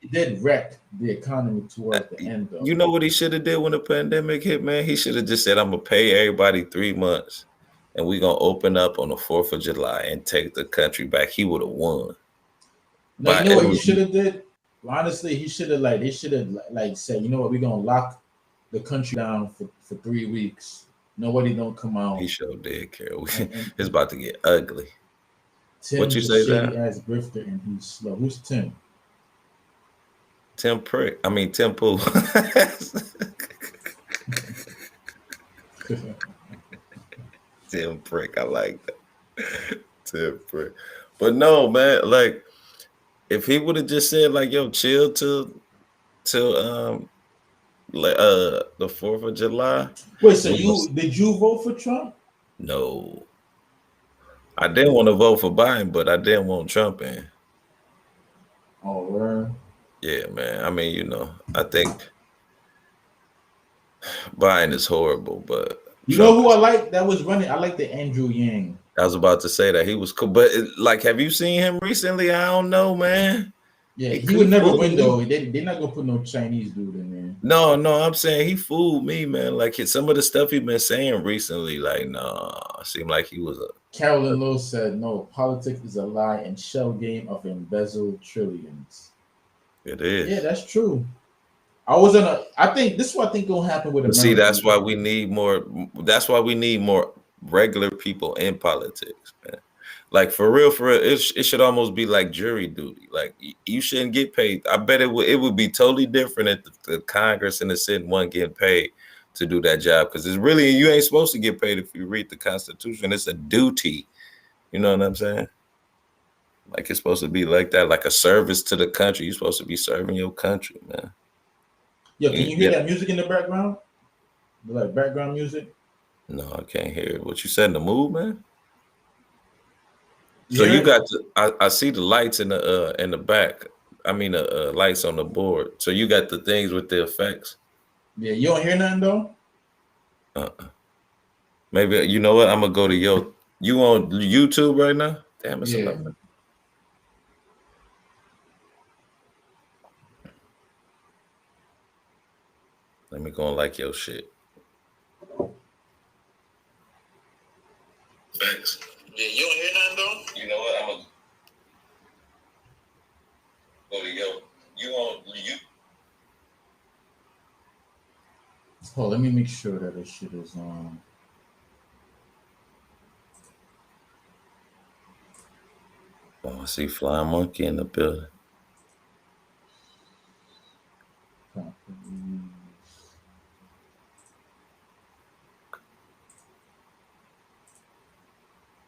He did wreck the economy towards the end, though. You know what he should have did when the pandemic hit, man? He should have just said, "I'm gonna pay everybody 3 months, and we're gonna open up on the 4th of July and take the country back." He would have won. Now, you know what he should have did? Honestly, they should have said, you know what, we're gonna lock the country down for 3 weeks. Nobody don't come out. He sure did, Carol. It's about to get ugly. Tim's what you say, shady ass grifter, and he's slow. Who's Tim? Tim Prick. I mean Tim Pool. Tim Prick. I like that. Tim Prick. But no, man, like if he would have just said like, yo, chill till the 4th of July. Wait, so did you vote for Trump? No. I didn't want to vote for Biden, but I didn't want Trump in. Oh, word. Yeah, man. I mean, you know, I think Biden is horrible, but you Trump know who I like that was running? I like the Andrew Yang. I was about to say that he was cool, but like, have you seen him recently? I don't know, man. Yeah, he would never win though. They're not gonna put no Chinese dude in there. No, I'm saying he fooled me, man. Like some of the stuff he been saying recently, like, seemed like he was a. Carolyn Lowe said, "No, politics is a lie and shell game of embezzled trillions." It is. Yeah, that's true. I think this is what I think gonna happen with America. See, that's why we need more. That's why we need more regular people in politics, man. Like for real, it should almost be like jury duty. Like you shouldn't get paid. I bet it would be totally different if the Congress and the Senate weren't getting paid to do that job, because it's really, you ain't supposed to get paid if you read the Constitution. It's a duty. You know what I'm saying? Like it's supposed to be like that, like a service to the country. You're supposed to be serving your country, man. Yo, can you hear that music in the background? Like background music? No, I can't hear it. What you said in the move, man? So you got I see the lights in the back. I mean the lights on the board. So you got the things with the effects. Yeah, you don't hear nothing though? Maybe you know what? I'm gonna go to you on YouTube right now? Damn, it's 11. Let me go and like your shit. Thanks. Yeah, you don't hear nothing though? You know what? I'm gonna go to you. Oh, let me make sure that this shit is on. Oh, I see Flying Monkey in the building.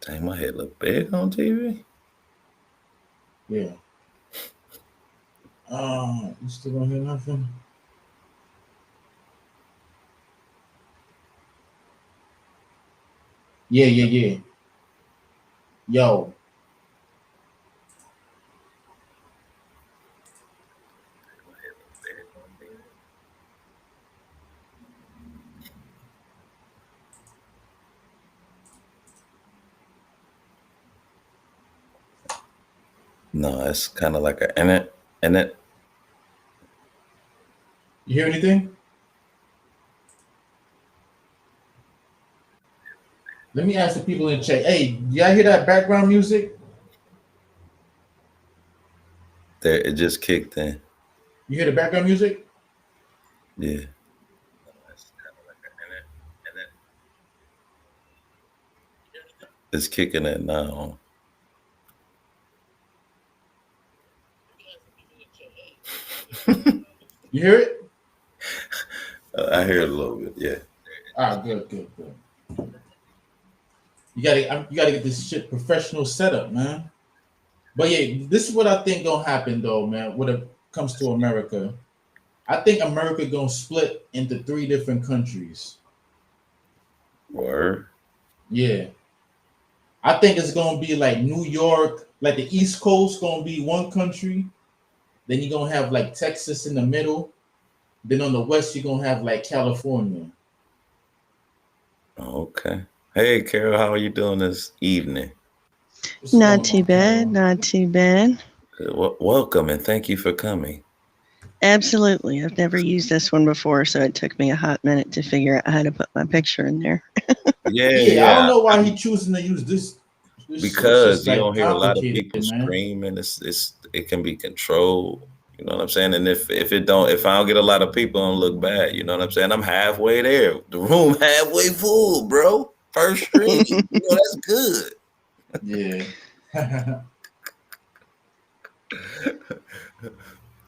Dang, my head look big on TV. Yeah. You still don't hear nothing? Yeah. Yo. No, it's kind of like a in it. You hear anything? Let me ask the people in the chat. Hey, y'all hear that background music? There, it just kicked in. You hear the background music? Yeah. It's kicking in now. You hear it? I hear it a little bit. Yeah. Good. You gotta get this shit professional setup, man. But yeah, this is what I think gonna happen though, man. When it comes to America, I think America gonna split into 3 different countries. Word. Yeah, I think it's gonna be like New York, like the East Coast gonna be one country. Then you're gonna have like Texas in the middle. Then on the west you're gonna have like California. Okay. Hey, Carol, how are you doing this evening? Not too bad. Good. Welcome and thank you for coming. Absolutely. I've never used this one before, so it took me a hot minute to figure out how to put my picture in there. Yeah. I don't know why he's choosing to use this because you like don't hear a lot of complicated, people man. screaming. It can be controlled. You know what I'm saying? And if I don't get a lot of people, don't look bad. You know what I'm saying? I'm halfway there. The room halfway full, bro. First stream. That's good. Yeah.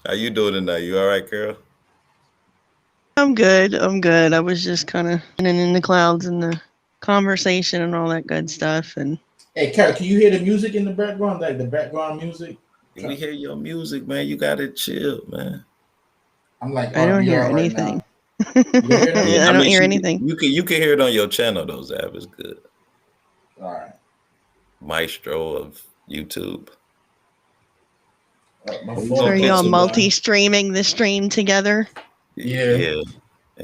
How you doing tonight? You all right, Carol? I'm good. I was just kind of in the clouds and the conversation and all that good stuff. And Hey, Carol, can you hear the music in the background? Like the background music? We hear your music, man. You got to chill, man. I'm like, I don't hear anything. You hear nothing? I don't hear anything. You can hear it on your channel, though, Zab. It's good. All right. Maestro of YouTube. So are y'all multi-streaming the stream together? Yeah.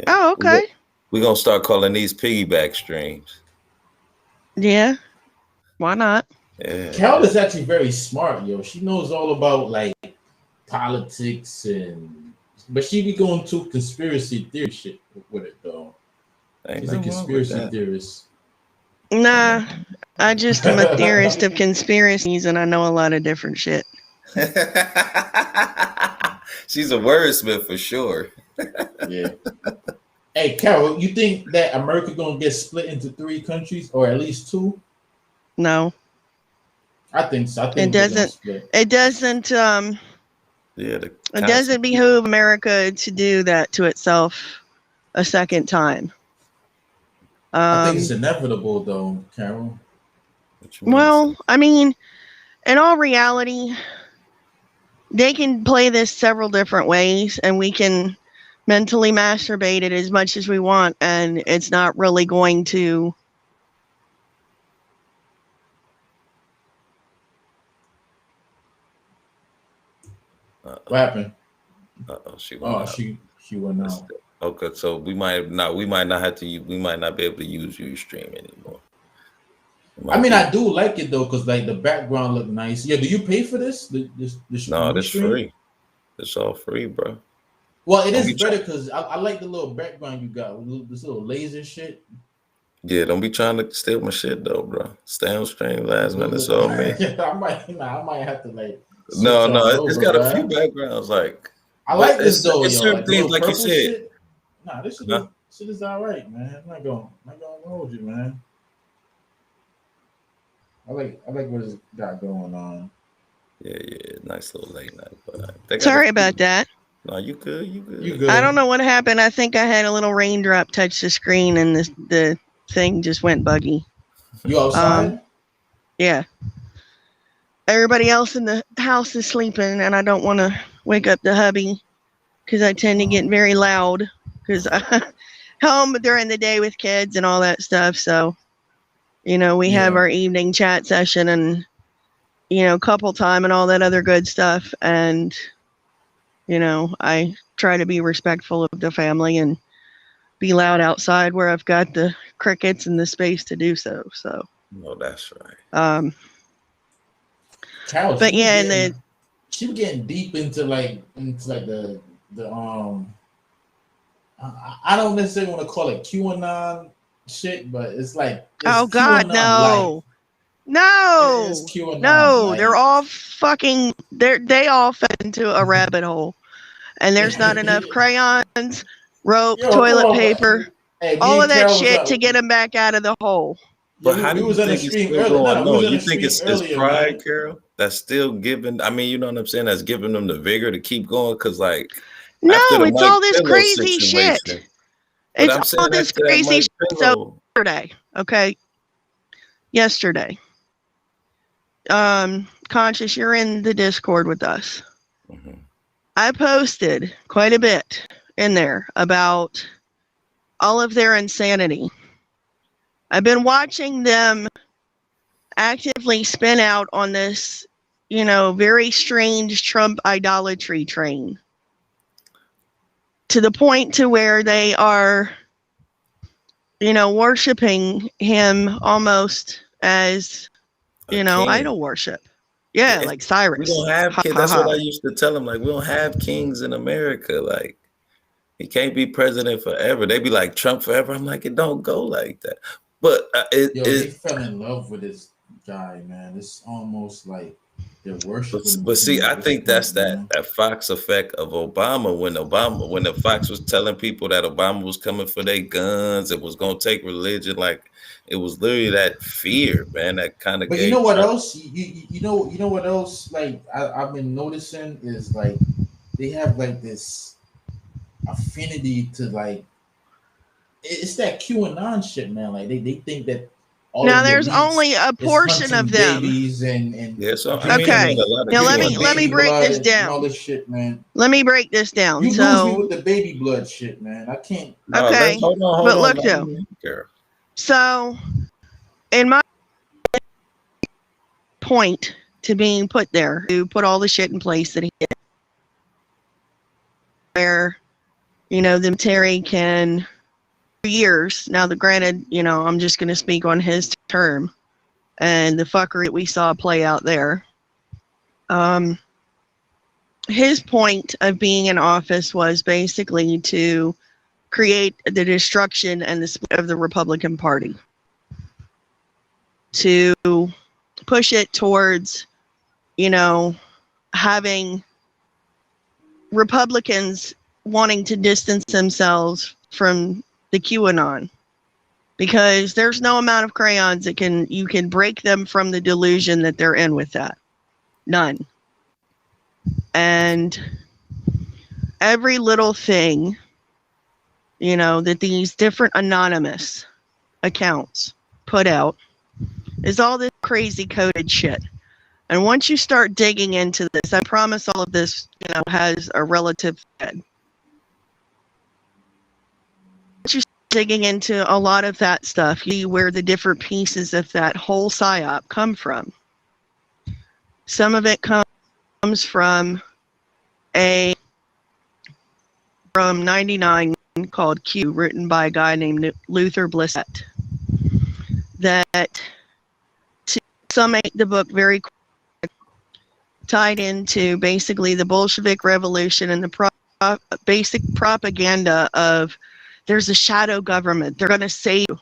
Oh, okay. We're going to start calling these piggyback streams. Yeah. Why not? Yeah. Cal is actually very smart, yo. She knows all about like politics but she be going to conspiracy theory shit with it though. She's a conspiracy theorist. Nah, I just am a theorist of conspiracies and I know a lot of different shit. She's a wordsmith for sure. Yeah. Hey, Carol, you think that America gonna get split into 3 countries or at least 2? No. I think so. It doesn't. It doesn't. It doesn't behoove America to do that to itself a second time. I think it's inevitable, though, Carol. Well, I mean, in all reality, they can play this several different ways, and we can mentally masturbate it as much as we want, and it's not really going to. What happened? She went out. She went out. Okay, so we might not be able to use Ustream anymore. I mean, I do like it though, because like the background look nice. Yeah, do you pay for this? No, that's free. It's all free, bro. Well, it is better because I like the little background you got, this little laser shit. Yeah, don't be trying to steal my shit though, bro. Stay on stream last minute. It's all me. I might have to like. No, it's got a few backgrounds. Like I like this though, it's yo. certain Like things, like you said. Shit. Nah, this shit is all right, man. I'm not gonna hold you, man. I like what it's got going on. Yeah, nice little late night. But sorry about that. No, you good. You good. I don't know what happened. I think I had a little raindrop touch the screen and the thing just went buggy. You outside? Yeah. Everybody else in the house is sleeping, and I don't want to wake up the hubby because I tend to get very loud because I'm home during the day with kids and all that stuff. So, we have our evening chat session and, couple time and all that other good stuff. And, I try to be respectful of the family and be loud outside where I've got the crickets and the space to do so. So. No, that's right. Carol, but yeah, she was getting deep into the I don't necessarily want to call it QAnon shit, but it's like oh God, no. They're all fucking they all fell into a rabbit hole, and there's not enough crayons, rope, toilet paper, all of that shit to get them back out of the hole. But how do you think it's still going on? You think it's pride, Carol? That's still giving. I mean, you know what I'm saying? That's giving them the vigor to keep going. Because, like, no, it's all this crazy shit. It's all this crazy shit. So yesterday, KONscious, you're in the Discord with us. Mm-hmm. I posted quite a bit in there about all of their insanity. I've been watching them actively spin out on this, very strange Trump idolatry train to the point to where they are, worshiping him almost as, idol worship. Yeah, like Cyrus. We don't have kids. That's what I used to tell them. Like, we don't have kings in America. Like, he can't be president forever. They be like, Trump forever. I'm like, it don't go like that. But they fell in love with this guy, man. It's almost like they're worshiping. But see, I think that's that Fox effect of Obama. When the Fox was telling people that Obama was coming for their guns, it was gonna take religion. Like, it was literally that fear, man. That kind of. But you know what else? You know what else? Like I've been noticing is like they have like this affinity to like. It's that QAnon shit, man. Like they think that now there's only a portion of them. Yeah, so okay. Now let me break this down. All this shit, man. Let me break this down. You lose me with the baby blood shit, man. I can't. Okay, hold on, look though. So, in my point to being put there, to put all the shit in place that he did, where the military can. Years now, granted, I'm just going to speak on his term and the fuckery that we saw play out there. His point of being in office was basically to create the destruction and the split of the Republican Party, to push it towards, having Republicans wanting to distance themselves from the QAnon, because there's no amount of crayons that you can break them from the delusion that they're in with that. None. And every little thing, that these different anonymous accounts put out is all this crazy coded shit. And once you start digging into this, I promise all of this, has a relative head. Digging into a lot of that stuff, you see where the different pieces of that whole psyop come from. Some of it comes from 99 called Q, written by a guy named Luther Blissett, that to summate the book very quick, tied into basically the Bolshevik Revolution and the basic propaganda of there's a shadow government. They're going to save you.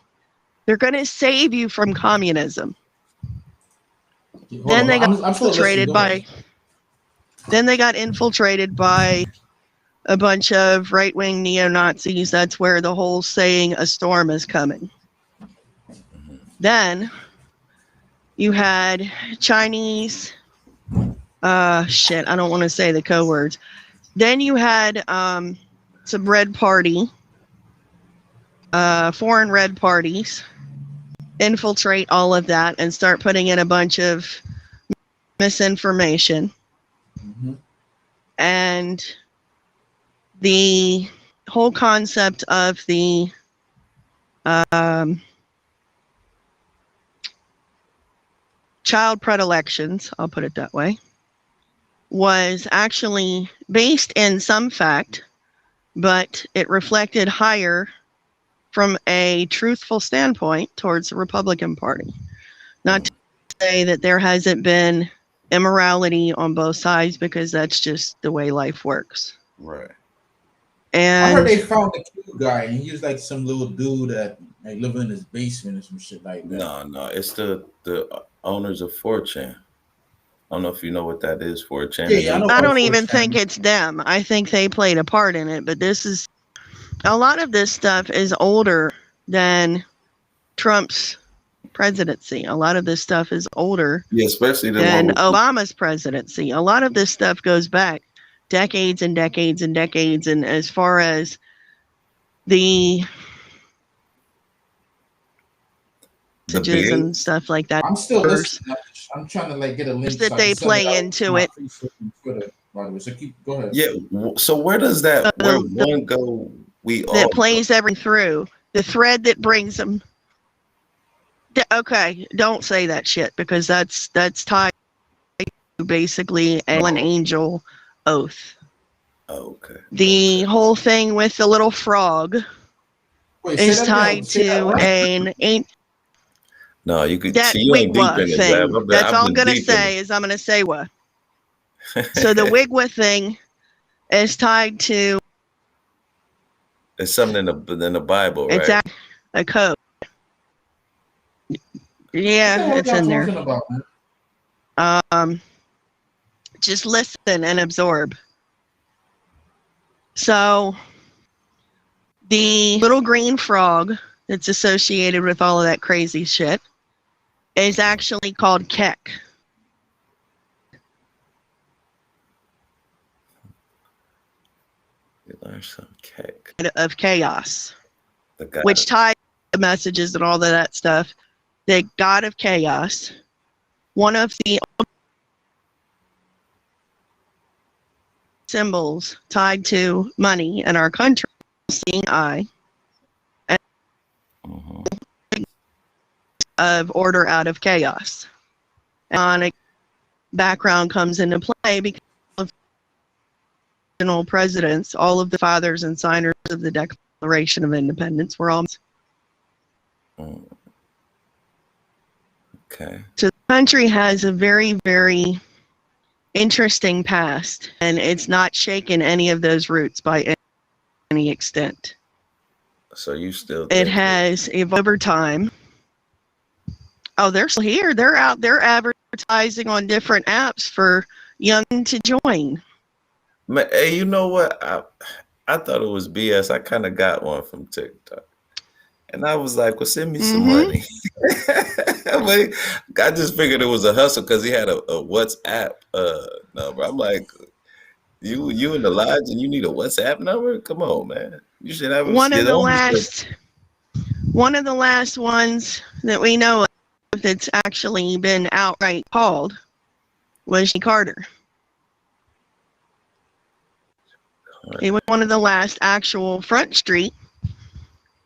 They're going to save you from communism. Then they got infiltrated by. Then they got infiltrated by a bunch of right-wing neo-Nazis. That's where the whole saying "a storm is coming." Then you had Chinese. Shit, I don't want to say the code words. Then you had some red party, foreign red parties infiltrate all of that and start putting in a bunch of misinformation. Mm-hmm. And the whole concept of the child predilections, I'll put it that way, was actually based in some fact, but it reflected higher from a truthful standpoint towards the Republican Party. Not to say that there hasn't been immorality on both sides, because that's just the way life works. Right. And I heard they found the cute guy, and he was like some little dude that like living in his basement or some shit like that. No, it's the owners of 4chan. I don't know if you know what that is, 4chan. Yeah, I don't even think it's them. I think they played a part in it, but a lot of this stuff is older than Trump's presidency. A lot of this stuff is older especially than Obama's presidency. A lot of this stuff goes back decades and decades and decades. And as far as the messages and stuff like that, I'm still listening. I'm trying to like get a link that they play into it. So go ahead. Yeah. So where does that where one go? That plays everything through the thread that brings them. Okay, don't say that shit, because that's tied to basically an angel oath. Okay. The whole thing with the little frog is tied to an ain't. No, you could. That Wigwa thing. That's all I'm gonna say is I'm gonna say what. So the Wigwa thing is tied to. It's something in the Bible, right? It's a code. Yeah, it's in there. Just listen and absorb. So the little green frog that's associated with all of that crazy shit is actually called Kek. You learn some Kek. Of chaos, which ties the messages and all of that stuff. The god of chaos, one of the symbols tied to money in our country, seeing eye, and of order out of chaos. And background comes into play because of presidents, all of the fathers and signers of the Declaration of Independence were all. Okay. So the country has a very, very interesting past, and it's not shaken any of those roots by any extent. So you still? It has evolved over time. Oh, they're still here. They're out. They're advertising on different apps for young to join. Hey, you know what? I thought it was BS. I kind of got one from TikTok. And I was like, well, send me some money. I just figured it was a hustle because he had a WhatsApp number. I'm like, you in the lodge and you need a WhatsApp number? Come on, man. You should have one of the last ones that we know of that's actually been outright called was Carter. He was one of the last actual Front Street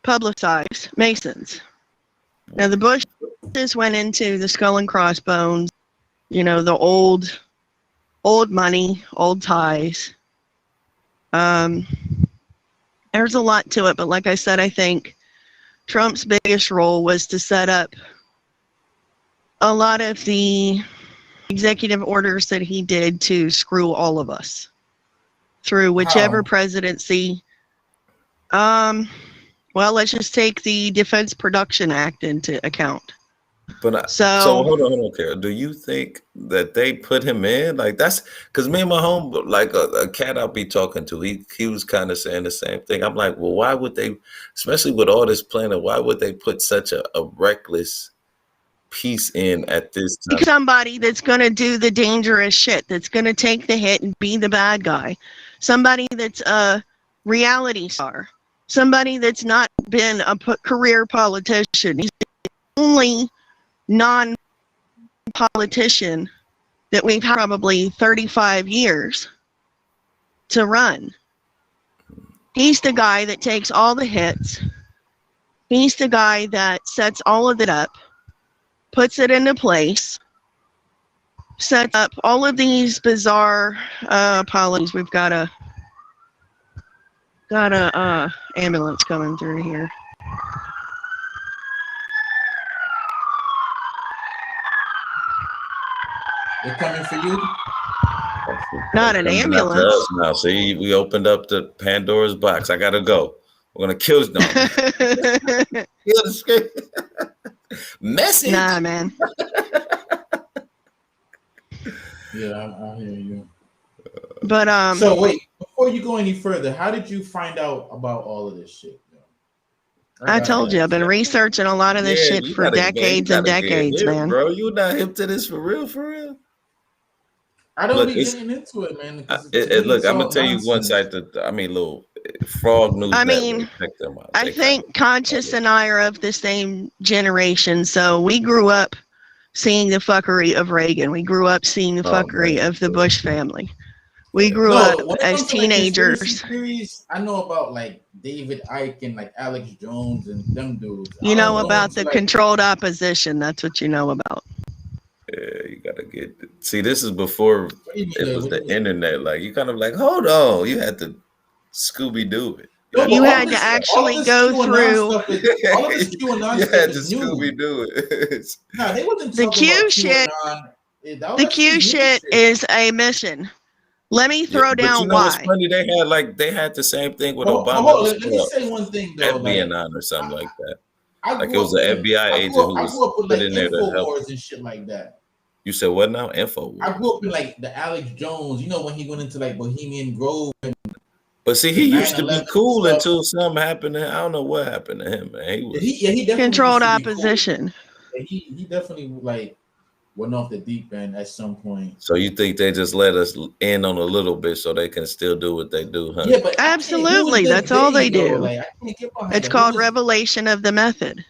publicized Masons. Now the Bushes went into the skull and crossbones, the old money, old ties. There's a lot to it, but like I said, I think Trump's biggest role was to set up a lot of the executive orders that he did to screw all of us. through whichever How? presidency. Well, let's just take the Defense Production Act into account. But so So hold on, Carol. Do you think that they put him in? Like that's because me and my home, like a cat I'll be talking to, he was kind of saying the same thing. I'm like, well, why would they, especially with all this planning, why would they put such a reckless piece in at this time? somebody that's going to do the dangerous shit, that's going to take the hit and be the bad guy, somebody that's a reality star, somebody that's not been a career politician. He's the only non-politician that we've had probably 35 years to run. He's the guy that takes all the hits. He's the guy that sets all of it up, puts it into place, sets up all of these bizarre policies. We've got a ambulance coming through here. They're coming for you? Not an Coming after ambulance. us now. See, we opened up the Pandora's box. I gotta go. We're gonna kill no. Kill the script. Message. Nah, man. Yeah, I hear you. But So wait, before you go any further, how did you find out about all of this shit? I told you, I've been researching a lot of this shit you for decades and decades, man. Bro, you not hip to this for real, for real. I don't Look, be getting into it, man. Look, I'm gonna tell you one site that little frog news. I mean, check them out. I think KONscious and I are of the same generation, so we grew up seeing the fuckery of Reagan. We grew up seeing the fuckery of the Bush family. We grew up as teenagers. Series, I know about like David Icke and like Alex Jones and them dudes. You know about the controlled opposition. That's what you know about. Yeah, you gotta get. See, this is before it was the internet. Like you kind of like, hold on, you had to Scooby Doo it. You had to actually go through. All of this QAnon you stuff had to is new. Scooby Doo it. No, they wasn't The talking Q about shit. QAnon. The Q shit is a mission. Let me throw down you know why. What's funny? They had the same thing with Obama. Let me say one thing though. FBI or something like that. Like it was an FBI agent who was put in there to help. and shit like that. You said what now? Info. I grew up in like the Alex Jones. You know when he went into like Bohemian Grove. But see, he used to be cool until something happened to him. I don't know what happened to him, man. He definitely controlled opposition. Cool. He definitely like went off the deep end at some point. So you think they just let us in on a little bit so they can still do what they do, huh? Yeah, but absolutely, that's all they do. Like, it's called revelation of the method.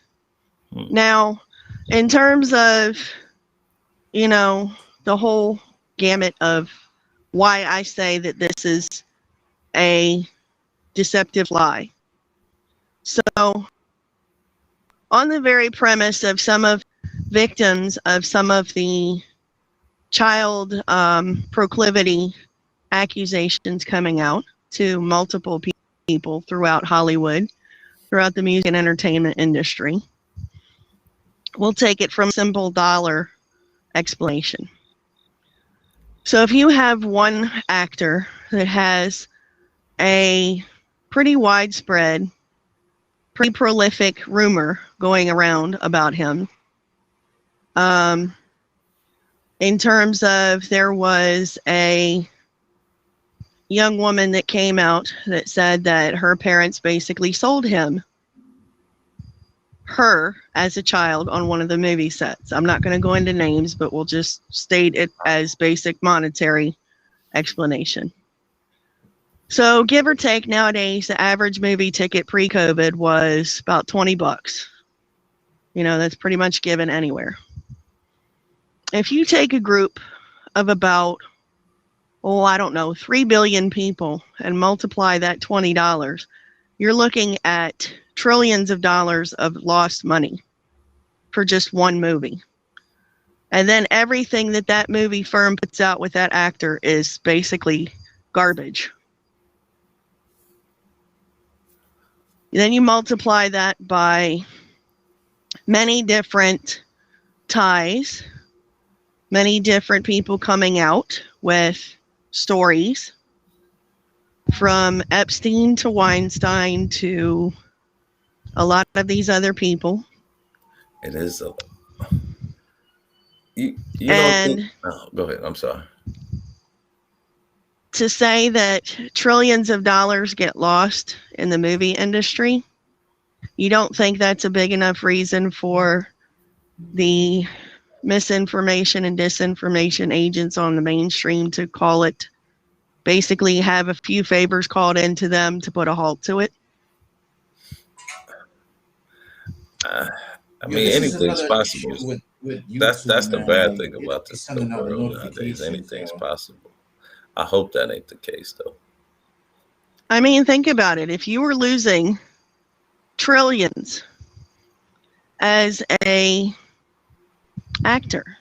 Now, in terms of, the whole gamut of why I say that this is a deceptive lie. So, on the very premise of some of victims of some of the child proclivity accusations coming out to multiple people throughout Hollywood, throughout the music and entertainment industry, we'll take it from simple dollar explanation. So if you have one actor that has a pretty widespread, pretty prolific rumor going around about him, in terms of there was a young woman that came out that said that her parents basically sold her as a child on one of the movie sets. I'm not going to go into names, but we'll just state it as basic monetary explanation. So give or take, nowadays, the average movie ticket pre-COVID was about $20. That's pretty much given anywhere. If you take a group of about, 3 billion people and multiply that $20, you're looking at trillions of dollars of lost money for just one movie. And then everything that movie firm puts out with that actor is basically garbage. Then you multiply that by many different ties, many different people coming out with stories from Epstein to Weinstein to a lot of these other people. It is a. You And don't think? Oh, go ahead. I'm sorry. to say that trillions of dollars get lost in the movie industry, you don't think that's a big enough reason for the misinformation and disinformation agents on the mainstream to call it, basically have a few favors called into them to put a halt to it? I Yo, mean, this is anything's another possible. issue with That's YouTube, the man. bad Like thing about it's the sending out the world nowadays. notifications. Anything's possible. I hope that ain't the case, though. I mean, think about it. If you were losing trillions as a actor,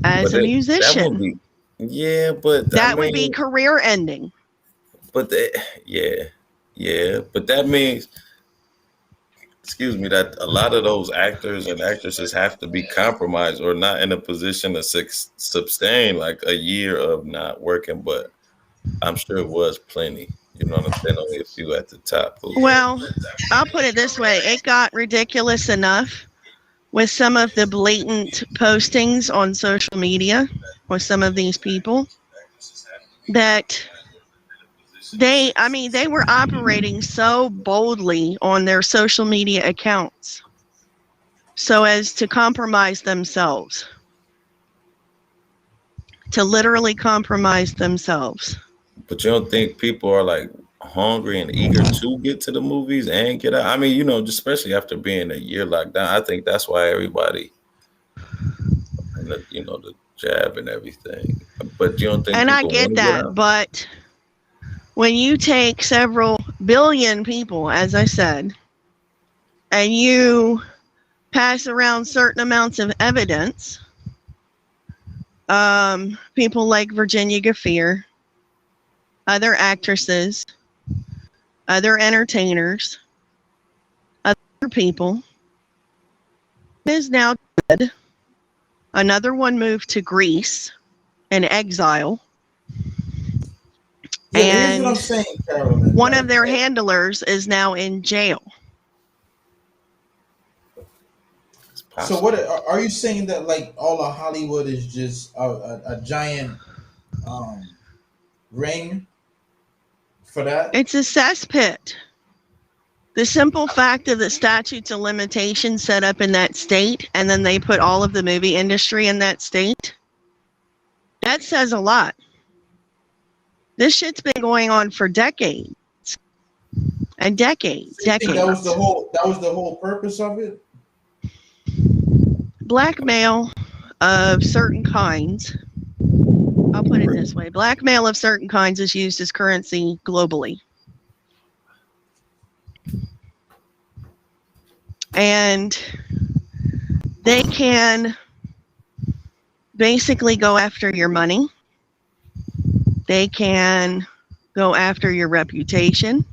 as But a that would musician, be, yeah. But I that would be mean, career ending. but yeah. But that means, excuse me, that a lot of those actors and actresses have to be compromised or not in a position to sustain like a year of not working. But I'm sure it was plenty. You know what I'm saying? Only a few at the top. Well, I'll put it this way. It got ridiculous enough with some of the blatant postings on social media with some of these people that they were operating so boldly on their social media accounts so as to compromise themselves, to literally compromise themselves. But you don't think people are like hungry and eager to get to the movies and get out? I mean, just especially after being a year locked down, I think that's why everybody, and the jab and everything. But you don't think And I people want get to get that, out? but when you take several billion people, as I said, and you pass around certain amounts of evidence, people like Virginia Gaffier, other actresses, other entertainers, other people, is now dead. Another one moved to Greece in exile. Yeah, but here's And what I'm saying, Carolyn. one of their handlers is now in jail. So what are you saying, that like all of Hollywood is just a giant ring for that? It's a cesspit. The simple fact of the statutes of limitations set up in that state, and then they put all of the movie industry in that state, that says a lot. This shit's been going on for decades and decades. So you think that was the whole purpose of it? Blackmail of certain kinds. I'll put it this way. Blackmail of certain kinds is used as currency globally. And they can basically go after your money. They can go after your reputation.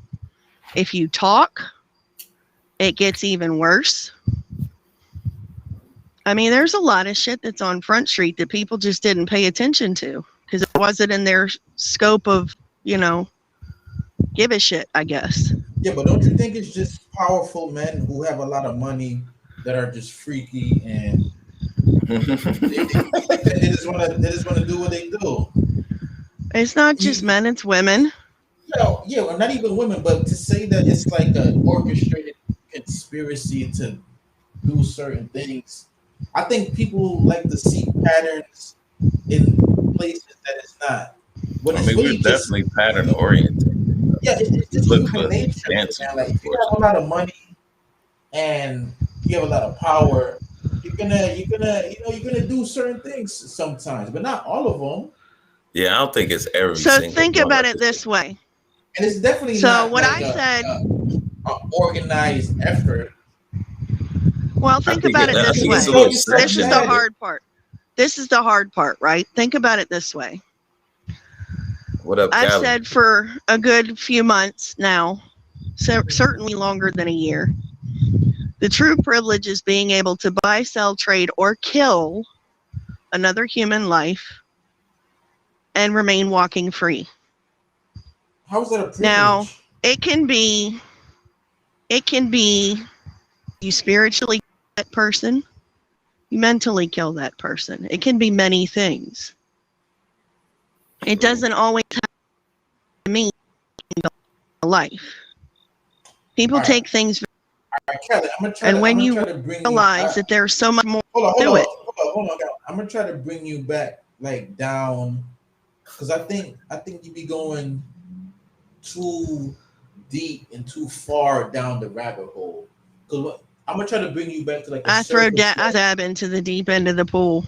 If you talk, it gets even worse. I mean, there's a lot of shit that's on Front Street that people just didn't pay attention to because it wasn't in their scope of, give a shit, I guess. Yeah, but don't you think it's just powerful men who have a lot of money that are just freaky and they just want to do what they do? It's not just men, it's women. Yeah, well, not even women, but to say that it's like an orchestrated conspiracy to do certain things, I think people like to see patterns in places that it's not. When it's we're definitely pattern oriented. Yeah, it's just human nature, man. Like if you have a lot of money and you have a lot of power, you're gonna do certain things sometimes, but not all of them. Yeah, I don't think it's every So single think one about of it this way. And it's definitely So not what like I said. A organized effort. Well, think about it this way. This is the hard part. This is the hard part, right? Think about it this way. What up, I've Callie? said for a good few months now, certainly longer than a year, the true privilege is being able to buy, sell, trade, or kill another human life and remain walking free. How is that a privilege? Now, it can be you spiritually kill that person, you mentally kill that person. It can be many things. It doesn't always have to mean life. People take things, Kelly, I'm and when you try to bring realize that there's so much more hold to it. on. I'm gonna try to bring you back like down, because I think you be going too deep and too far down the rabbit hole. Because I'm gonna try to bring you back to like I dab into the deep end of the pool.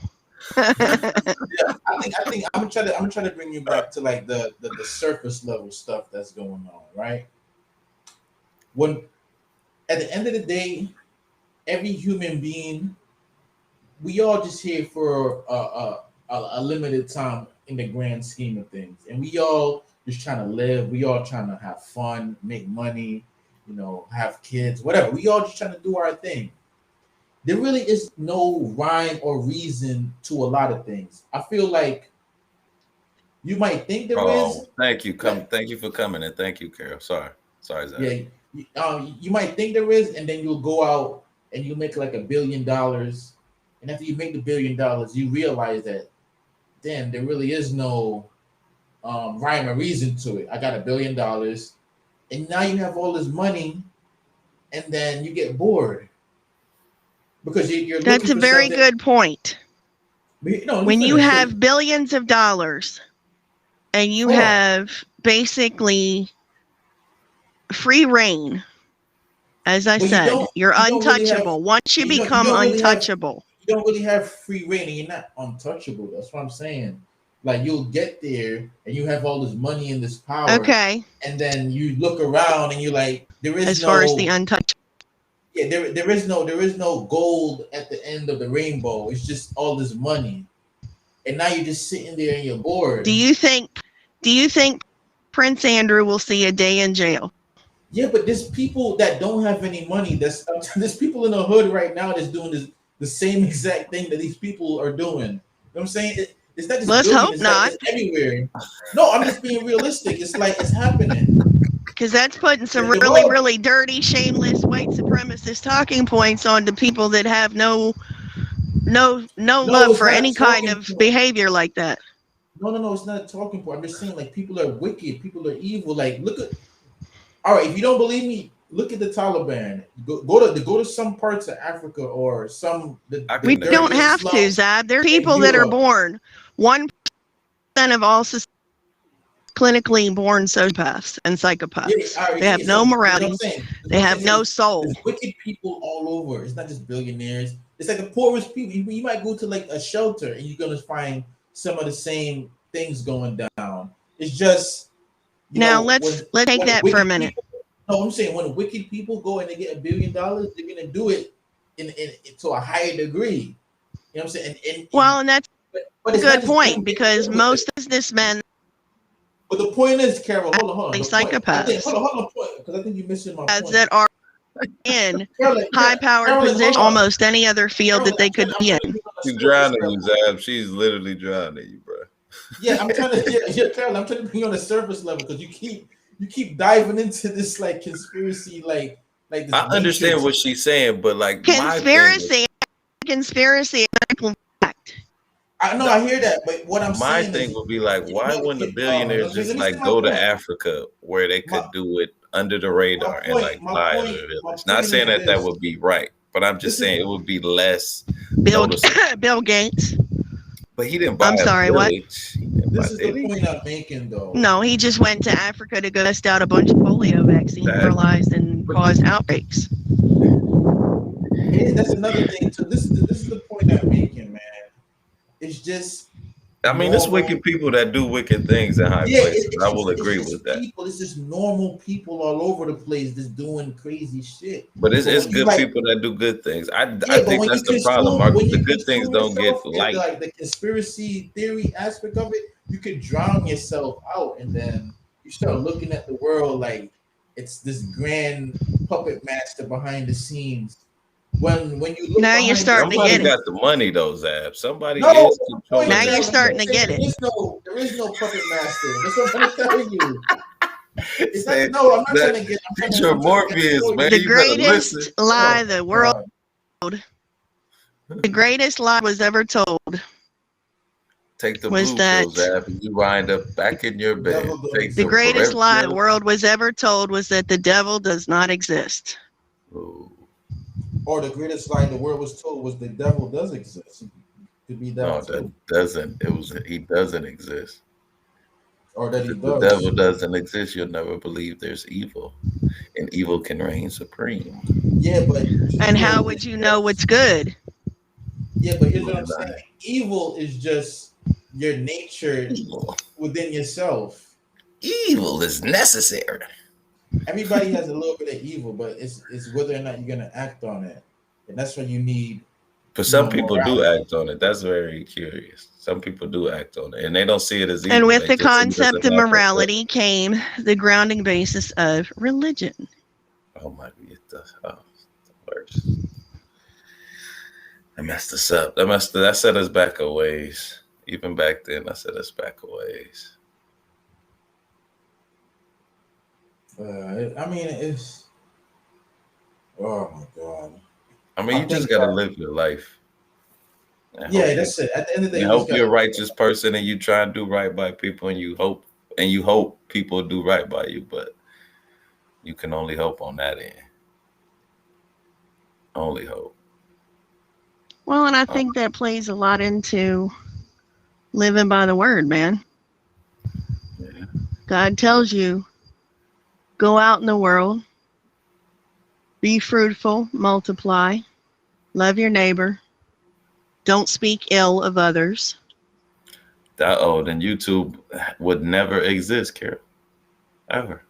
Yeah, I think I'm gonna try to bring you back to like the surface level stuff that's going on, right? When at the end of the day, every human being, we all just here for a limited time in the grand scheme of things, and we all just trying to live. We all trying to have fun, make money, have kids, whatever. We all just trying to do our thing. There really is no rhyme or reason to a lot of things. I feel like you might think there is. Thank you. Thank you for coming in. Thank you, Carol. Sorry, Zach. Yeah, you might think there is, and then you'll go out and you make like $1 billion, and after you make the $1 billion, you realize that, damn, there really is no rhyme or reason to it. I got $1 billion, and now you have all this money, and then you get bored because you're. That's a very good point. When you have billions of dollars, and you have basically free reign, as I said, you're untouchable. Once you become untouchable, you don't really have free reign, and you're not untouchable. That's what I'm saying. Like, you'll get there and you have all this money and this power. Okay. And then you look around and you're like, there is as far as the untouchable. Yeah, there is no gold at the end of the rainbow. It's just all this money. And now you're just sitting there and you're bored. Do you think Prince Andrew will see a day in jail? Yeah, but there's people that don't have any money. There's people in the hood right now that's doing the same exact thing that these people are doing. You know what I'm saying? It's not just let's hope not. It's everywhere. No, I'm just being realistic. It's like it's happening. Because that's putting some really dirty, shameless white supremacist talking points on the people that have no love for any kind of behavior like that. No, it's not a talking point. I'm just saying, like, people are wicked, people are evil. Like, all right, if you don't believe me, look at the Taliban. Go to some parts of Africa or some. We don't have to, Zab. There are people that are born 1% of all clinically born sociopaths and psychopaths. They have no morality. They have no soul. There's wicked people all over. It's not just billionaires. It's like the poorest people. You might go to like a shelter and you're gonna find some of the same things going down. It's just let's take that for a minute. I'm saying when wicked people go and they get $1 billion, they're gonna do it in to a higher degree. You know what I'm saying? And that's a good point, because most businessmen. But the point is, Carol, hold on. Psychopaths. Hold on, because I think you're missing my point. That are in high-powered position, almost any other field that they could be in. She's drowning you, Zab. She's literally drowning you, bro. Yeah, I'm trying to. Carol, I'm trying to bring you on the surface level because you keep diving into this like conspiracy, like. This I understand what she's saying, but like conspiracy, fact. I know, I hear that, but what I'm saying, my thing would be like, why wouldn't the billionaires just like go to Africa where they could do it under the radar and like buy it? Not saying that would be right, but I'm just saying it would be less. Bill Gates. But he didn't buy. I'm sorry, what? This is the point I'm making, though. No, he just went to Africa to go test out a bunch of polio vaccines, fertilized and caused outbreaks. That's another thing too. This is the point I'm making, man. It's just. I mean, it's wicked people that do wicked things in high places. I will agree with that. It's just normal people all over the place just doing crazy shit. But it's good people that do good things. I think that's the problem, Mark. The good things don't get light. Like the conspiracy theory aspect of it, you could drown yourself out, and then you start looking at the world like it's this grand puppet master behind the scenes. When you look now you're starting to get it. Somebody got the money though, Zab. Somebody is controlling. Now you're starting to get it. There is no puppet master. That's what I'm telling you. No, I'm not trying to get. Teacher Morpheus, man. The You better greatest listen. lie the world. The greatest lie was ever told. Take the Was blue that pills, Ab, and you wind up back in your bed. Take the greatest forever. lie the world was ever told was that the devil does not exist. Ooh. Or the greatest lie the world was told was the devil does exist. Could be that No, too. that doesn't. He doesn't exist. Or that he If the does. devil doesn't exist, you'll never believe there's evil, and evil can reign supreme. Yeah, but and how would you know what's good? Yeah, but here's what I'm saying: evil is just your nature within yourself. Evil is necessary. Everybody has a little bit of evil, but it's whether or not you're gonna act on it, and that's when you need. But some people do act on it. That's very curious. Some people do act on it, and they don't see it as evil. And with They the just see it as concept an of act morality came the grounding basis of religion. Oh my goodness, the worst. That messed us up. That set us back a ways. Even back then, that set us back a ways. I mean, it's. Oh my god. I mean, you just gotta live your life. Yeah, that's it. At the end of the day, you hope you're a righteous person and you try and do right by people, and you hope people do right by you, but you can only hope on that end. Only hope. Well, and I think that plays a lot into living by the word, man. Yeah. God tells you, go out in the world, be fruitful, multiply, love your neighbor, don't speak ill of others. Then YouTube would never exist, Carol. Ever.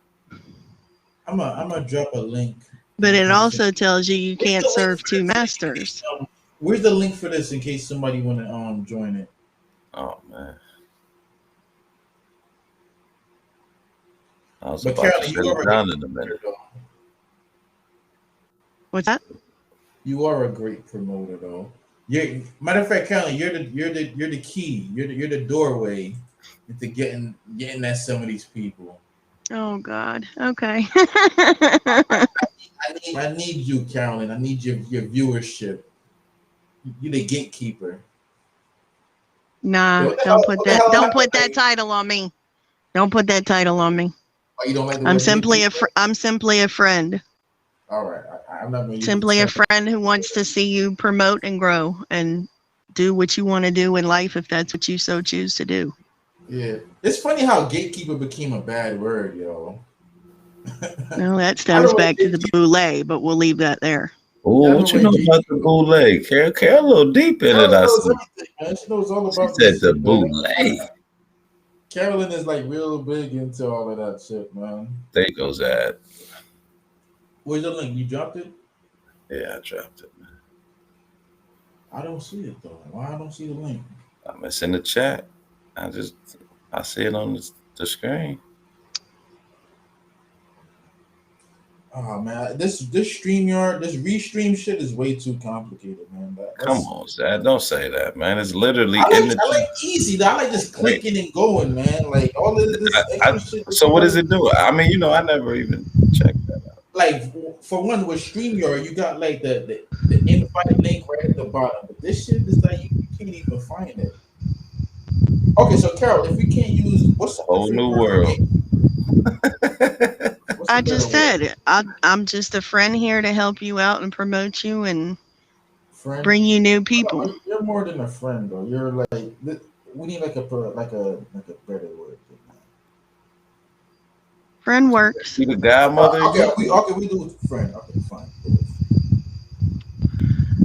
I'm gonna drop a link. But it also tells you can't serve two masters. Where's the link for this in case somebody want to join it? Oh man. I was But about Carolyn, to shut it down in a minute. What's that? You are a great promoter, though. Matter of fact, Carolyn, you're the key. You're the doorway into getting at some of these people. Oh God. Okay. I need you, Carolyn. I need your viewership. You're the gatekeeper. Nah, don't put that title on me. Don't put that title on me. Oh, you don't like the I'm simply a friend. All right, I'm not going to simply a friend who wants to see you promote and grow and do what you want to do in life if that's what you so choose to do. Yeah, it's funny how gatekeeper became a bad word, yo. Well, that stems back to the boule, but we'll leave that there. Oh, what you know about the boule? Carol a little deep in it. I see. She knows all about. She said the boule. Carolyn is like real big into all of that shit, man. There goes that. Where's the link? You dropped it? Yeah, I dropped it, man. I don't see it though. Why I don't see the link? It's in the chat. I see it on the screen. Oh man, this StreamYard, this restream shit is way too complicated, man. Come on, Zach. Don't say that, man. It's literally I like easy. I like just clicking and going, man. Like all of this extra shit. So what does it do? I mean, I never even checked that out. Like for one, with StreamYard, you got like the invite link right at the bottom. But this shit is like you can't even find it. Okay, so Carol, if we can't use what's the whole new world? I just said I'm just a friend here to help you out and promote you and bring you new people. You're more than a friend, though. You're like we need like a better word. Friend works. You the godmother? Okay, we do friend. Okay, fine.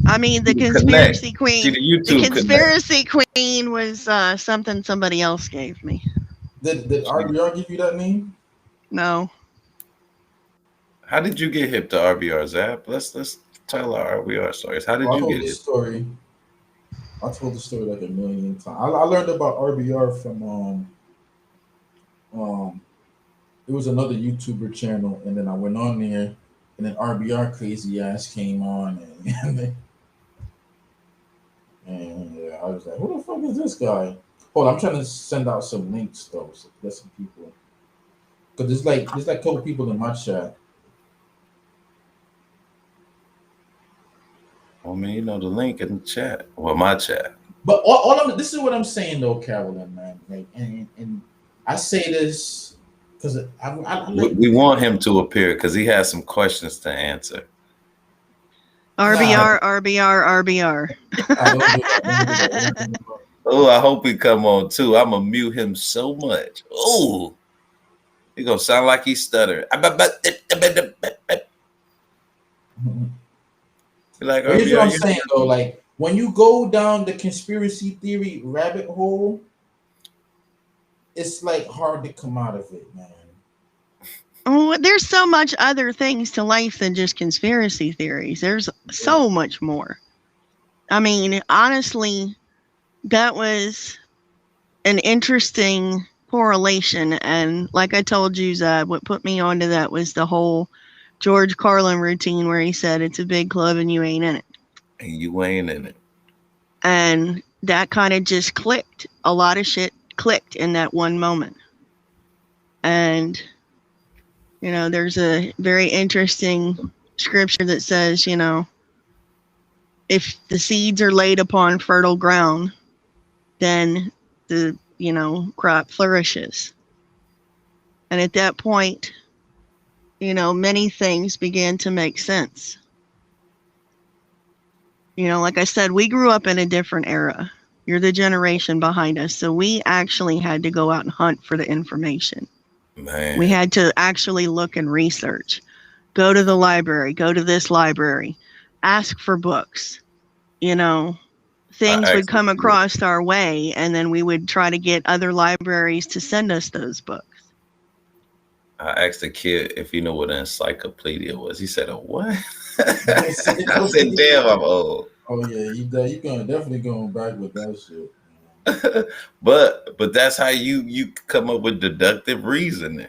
I mean, the conspiracy queen. The conspiracy queen was something somebody else gave me. Did RBR give you that name? No. How did you get hip to RBR, Zap? Let's tell our RBR stories. How did you get hip? I told the story like a million times. I learned about RBR from it was another YouTuber channel, and then I went on there, and then RBR crazy ass came on, and yeah, I was like, who the fuck is this guy? Hold on, I'm trying to send out some links though, so get some people. Because there's like a couple people in my chat. I mean, you know, the link in the chat. Well, my chat. But all of this is what I'm saying though, Carolyn, man. Like, and I say this because I like, We want him to appear because he has some questions to answer. RBR, RBR, RBR. Oh, I hope he come on too. I'm gonna mute him so much. Oh, he gonna sound like he's stuttering. Like, here's what I'm saying though, like when you go down the conspiracy theory rabbit hole, it's like hard to come out of it, man. Oh, there's so much other things to life than just conspiracy theories. There's so much more. I mean, honestly, that was an interesting correlation. And like I told you, Zad, what put me onto that was the whole George Carlin routine where he said it's a big club and you ain't in it. And you ain't in it. And that kind of just clicked. A lot of shit clicked in that one moment. And, you know, there's a very interesting scripture that says, you know, if the seeds are laid upon fertile ground, then the, you know, crop flourishes. And at that point, you know, many things began to make sense. You know, like I said, we grew up in a different era. You're the generation behind us. So we actually had to go out and hunt for the information. Man. We had to actually look and research. Go to the library, go to this library, ask for books. You know, things would come across our way, and then we would try to get other libraries to send us those books. I asked the kid if he knew what an encyclopedia was. He said, "A what?" I said, "Damn, I'm old." Oh yeah, you definitely going back with that shit. but that's how you come up with deductive reasoning.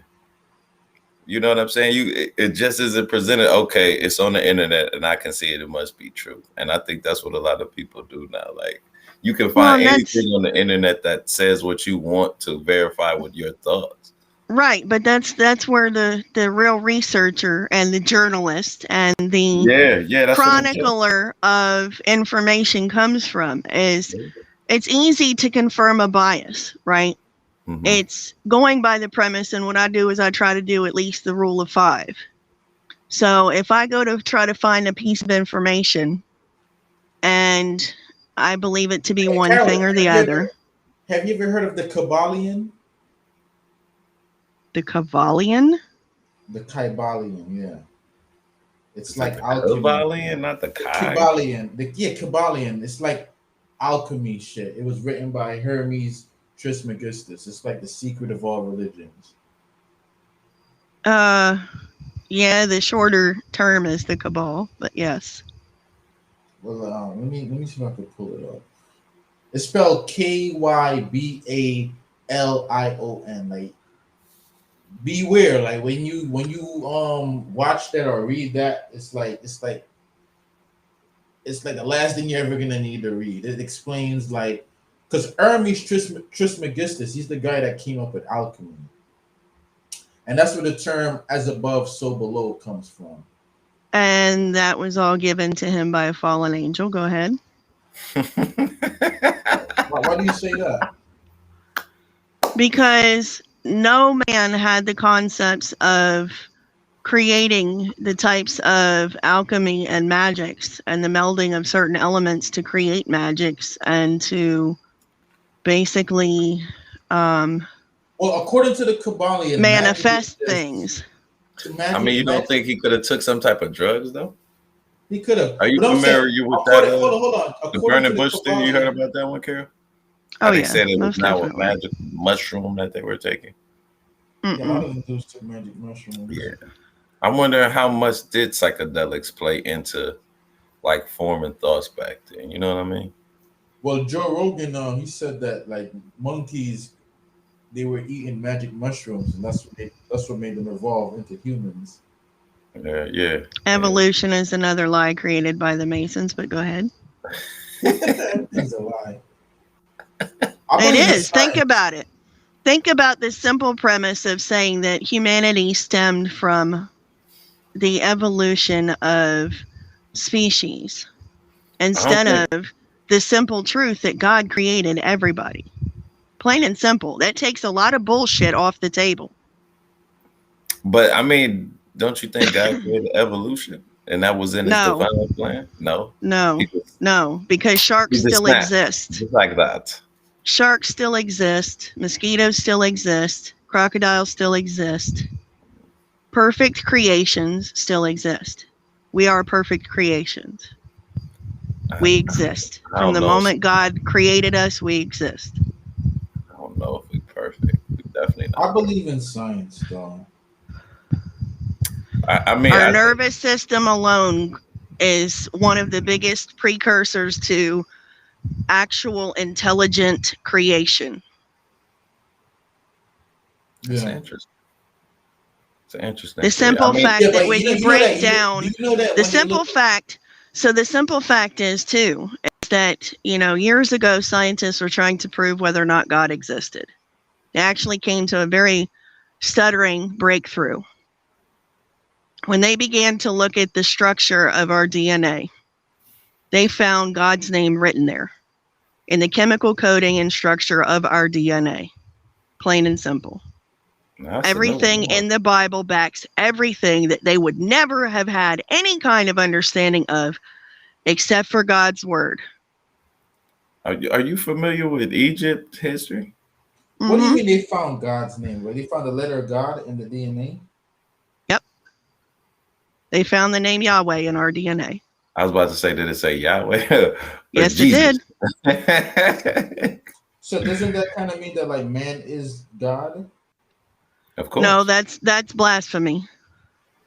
You know what I'm saying? It just isn't presented. Okay, it's on the internet and I can see it. It must be true. And I think that's what a lot of people do now. Like you can find anything on the internet that says what you want to verify with your thoughts. Right, but that's where the real researcher and the journalist and the chronicler of information comes from. Is it's easy to confirm a bias, right? Mm-hmm. It's going by the premise, and what I do is I try to do at least the rule of 5. So if I go to try to find a piece of information and I believe it to be one thing or the other. Have you ever heard of the Kybalion? The Kybalion? The Kybalion, yeah. It's like alchemy. Kybalion, not the Kybalion. Kybalion. It's like alchemy shit. It was written by Hermes Trismegistus. It's like the secret of all religions. Yeah, the shorter term is the Cabal, but yes. Well, let me see if I can pull it up. It's spelled Kybalion. Like, beware. Like when you watch that or read that, it's like the last thing you're ever gonna need to read. It explains like. Because Hermes Trismegistus, he's the guy that came up with alchemy. And that's where the term as above, so below comes from. And that was all given to him by a fallen angel. Go ahead. Why do you say that? Because no man had the concepts of creating the types of alchemy and magics and the melding of certain elements to create magics and to basically well, according to the Kybalion, manifest things. I mean, you don't think he could have took some type of drugs though? He could have. Are you familiar with that? Hold on. The burning bush thing, you heard about that one, Carol? Oh, they said it was now a magic mushroom that they were taking. Yeah, a lot of them took magic mushrooms. Yeah. I'm wondering how much did psychedelics play into like forming thoughts back then? You know what I mean? Well, Joe Rogan, he said that like monkeys, they were eating magic mushrooms, and that's what made them evolve into humans. Yeah. Evolution is another lie created by the Masons, but go ahead. Everything's a lie. It is. Think about it. Think about this simple premise of saying that humanity stemmed from the evolution of species instead of the simple truth that God created everybody. Plain and simple. That takes a lot of bullshit off the table. But I mean, don't you think God created evolution and that was in his No. divine plan? No. No, because sharks still exist. Just like that. Sharks still exist. Mosquitoes still exist. Crocodiles still exist. Perfect creations still exist. We are perfect creations. We exist. From the moment God created us, we exist. I don't know if we're perfect. We're definitely not. I believe in science, though. I mean, our nervous system alone is one of the biggest precursors to actual intelligent creation. That's interesting. It's interesting. The simple fact that when you break down the simple fact, so the simple fact is too, is that, years ago scientists were trying to prove whether or not God existed. They actually came to a very stuttering breakthrough when they began to look at the structure of our DNA. They found God's name written there in the chemical coding and structure of our DNA. Plain and simple. Everything in the Bible backs everything that they would never have had any kind of understanding of except for God's word. Are you familiar with Egypt history? What do you mean they found God's name? Where they found the letter of God in the DNA? Yep. They found the name Yahweh in our DNA. I was about to say, did it say Yahweh? Yes, Jesus? It did. So doesn't that kind of mean that like man is God? Of course. No, that's blasphemy.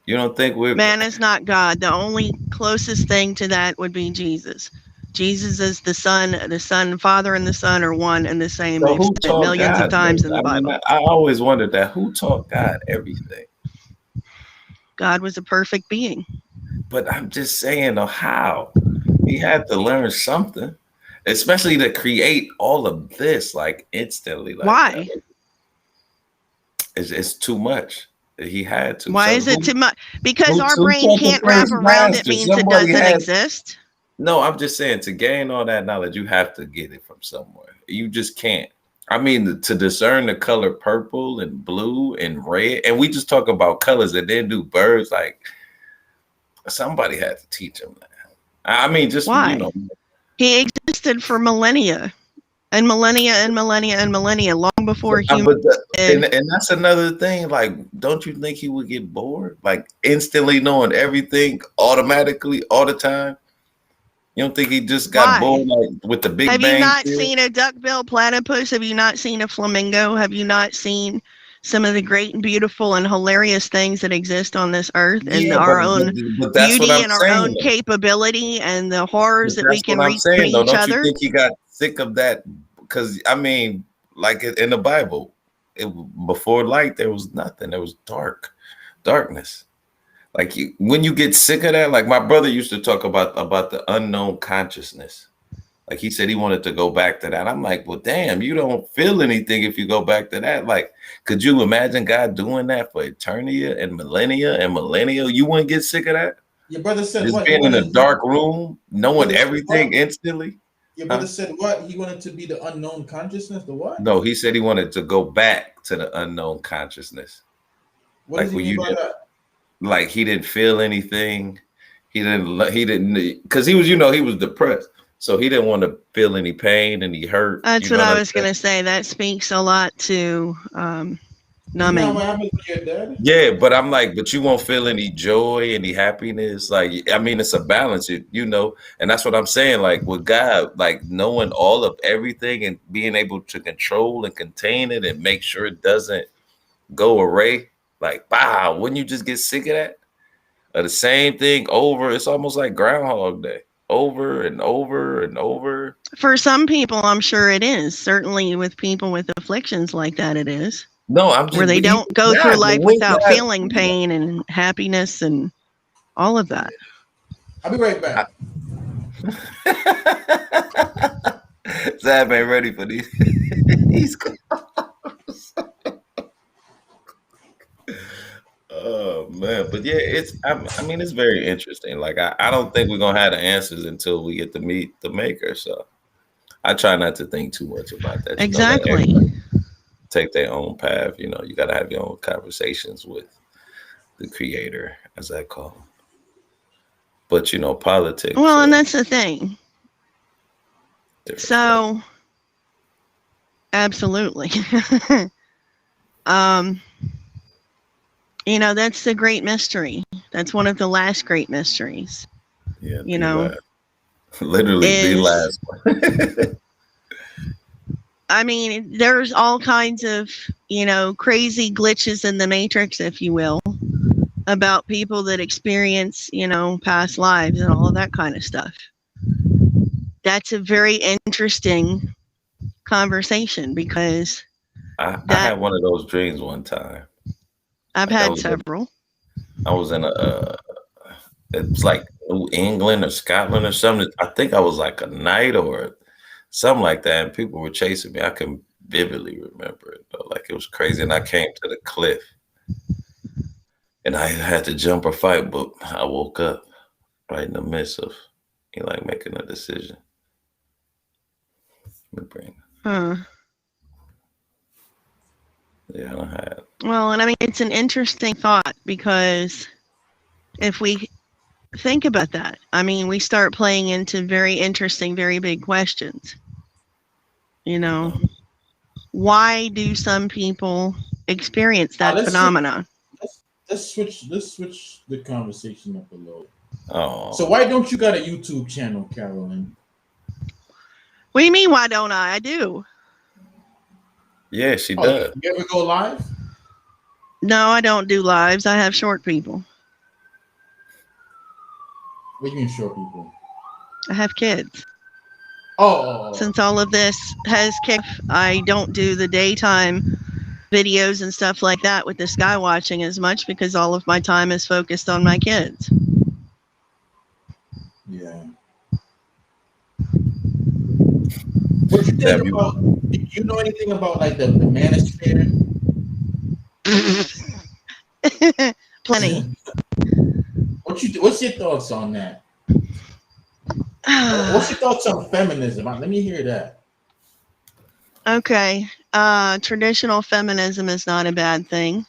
You don't think man is not God? The only closest thing to that would be Jesus. Jesus is the Son, Father and the Son are one and the same. So they've said millions of times in the Bible. I always wondered that. Who taught God everything? God was a perfect being. But I'm just saying, how? He had to learn something, especially to create all of this like instantly. Like why? It's too much. He had to. Why is it too much? Because our brain can't wrap around it means it doesn't exist. No, I'm just saying, to gain all that knowledge, you have to get it from somewhere. You just can't. I mean, to discern the color purple and blue and red, and we just talk about colors and then do birds. Like, somebody had to teach him that. I mean, just why? He existed for millennia, and millennia and millennia and millennia, long before humans. And that's another thing. Like, don't you think he would get bored? Like, instantly knowing everything automatically all the time. You don't think he just got bored like with the Big Bang? Have you not seen a duck-billed platypus? Have you not seen a flamingo? Have you not seen some of the great and beautiful and hilarious things that exist on this earth, and our own beauty and our own capability and the horrors that we can reach each other? Don't you think he got sick of that? Because I mean, like in the Bible, before light there was nothing. There was darkness. Like when you get sick of that, like my brother used to talk about the unknown consciousness. Like he said he wanted to go back to that. I'm like, well, damn, you don't feel anything if you go back to that. Like, could you imagine God doing that for eternity and millennia and millennia? You wouldn't get sick of that? Your brother said just what? Being in a dark room, knowing everything instantly. Your brother said what? He wanted to be the unknown consciousness. The what? No, he said he wanted to go back to the unknown consciousness. What does he mean by that? Like he didn't feel anything. He didn't, because he was, he was depressed. So he didn't want to feel any pain and he hurt. That's what I was going to say. That speaks a lot to numbing. What happens when you're dead? Yeah, but I'm like, but you won't feel any joy, any happiness. Like, I mean, it's a balance, and that's what I'm saying. Like with God, like knowing all of everything and being able to control and contain it and make sure it doesn't go away. Like, wow, wouldn't you just get sick of that? Or the same thing over. It's almost like Groundhog Day, over and over and over. For some people, I'm sure it is. Certainly with people with afflictions like that, it is. No, I'm just where they don't go through life without feeling pain and happiness and all of that. I'll be right back. Zab ain't ready for these. but yeah, I mean, it's very interesting. Like, I don't think we're gonna have the answers until we get to meet the maker. So I try not to think too much about that. Let Exactly. everybody take their own path. You got to have your own conversations with the creator, as I call him. But politics. Well, and that's the thing. So, absolutely. That's the great mystery. That's one of the last great mysteries. Yeah, last. Literally the last one. I mean, there's all kinds of, crazy glitches in the matrix, if you will, about people that experience, past lives and all of that kind of stuff. That's a very interesting conversation because I had one of those dreams one time. I've had several. I was in it's like New England or Scotland or something. I think I was like a knight or something like that, and people were chasing me. I can vividly remember it though, like it was crazy. And I came to the cliff, and I had to jump or fight, but I woke up right in the midst of making a decision. Let me bring. Yeah, I don't have. Well, and I mean, it's an interesting thought because if we think about that, I mean, we start playing into very interesting, very big questions. Why do some people experience that phenomenon? Let's switch the conversation up a little. Oh. So why don't you got a YouTube channel, Carolyn? What do you mean, why don't I? I do. Yeah, she does. You ever go live? No, I don't do lives. I have short people. What do you mean short people? I have kids. Oh. Since all of this has kicked, I don't do the daytime videos and stuff like that with the sky watching as much because all of my time is focused on my kids. Yeah. What you think about? Do you know anything about like the manosphere? Plenty. What's your thoughts on that? What's your thoughts on feminism? Let me hear that. Okay. Traditional feminism is not a bad thing.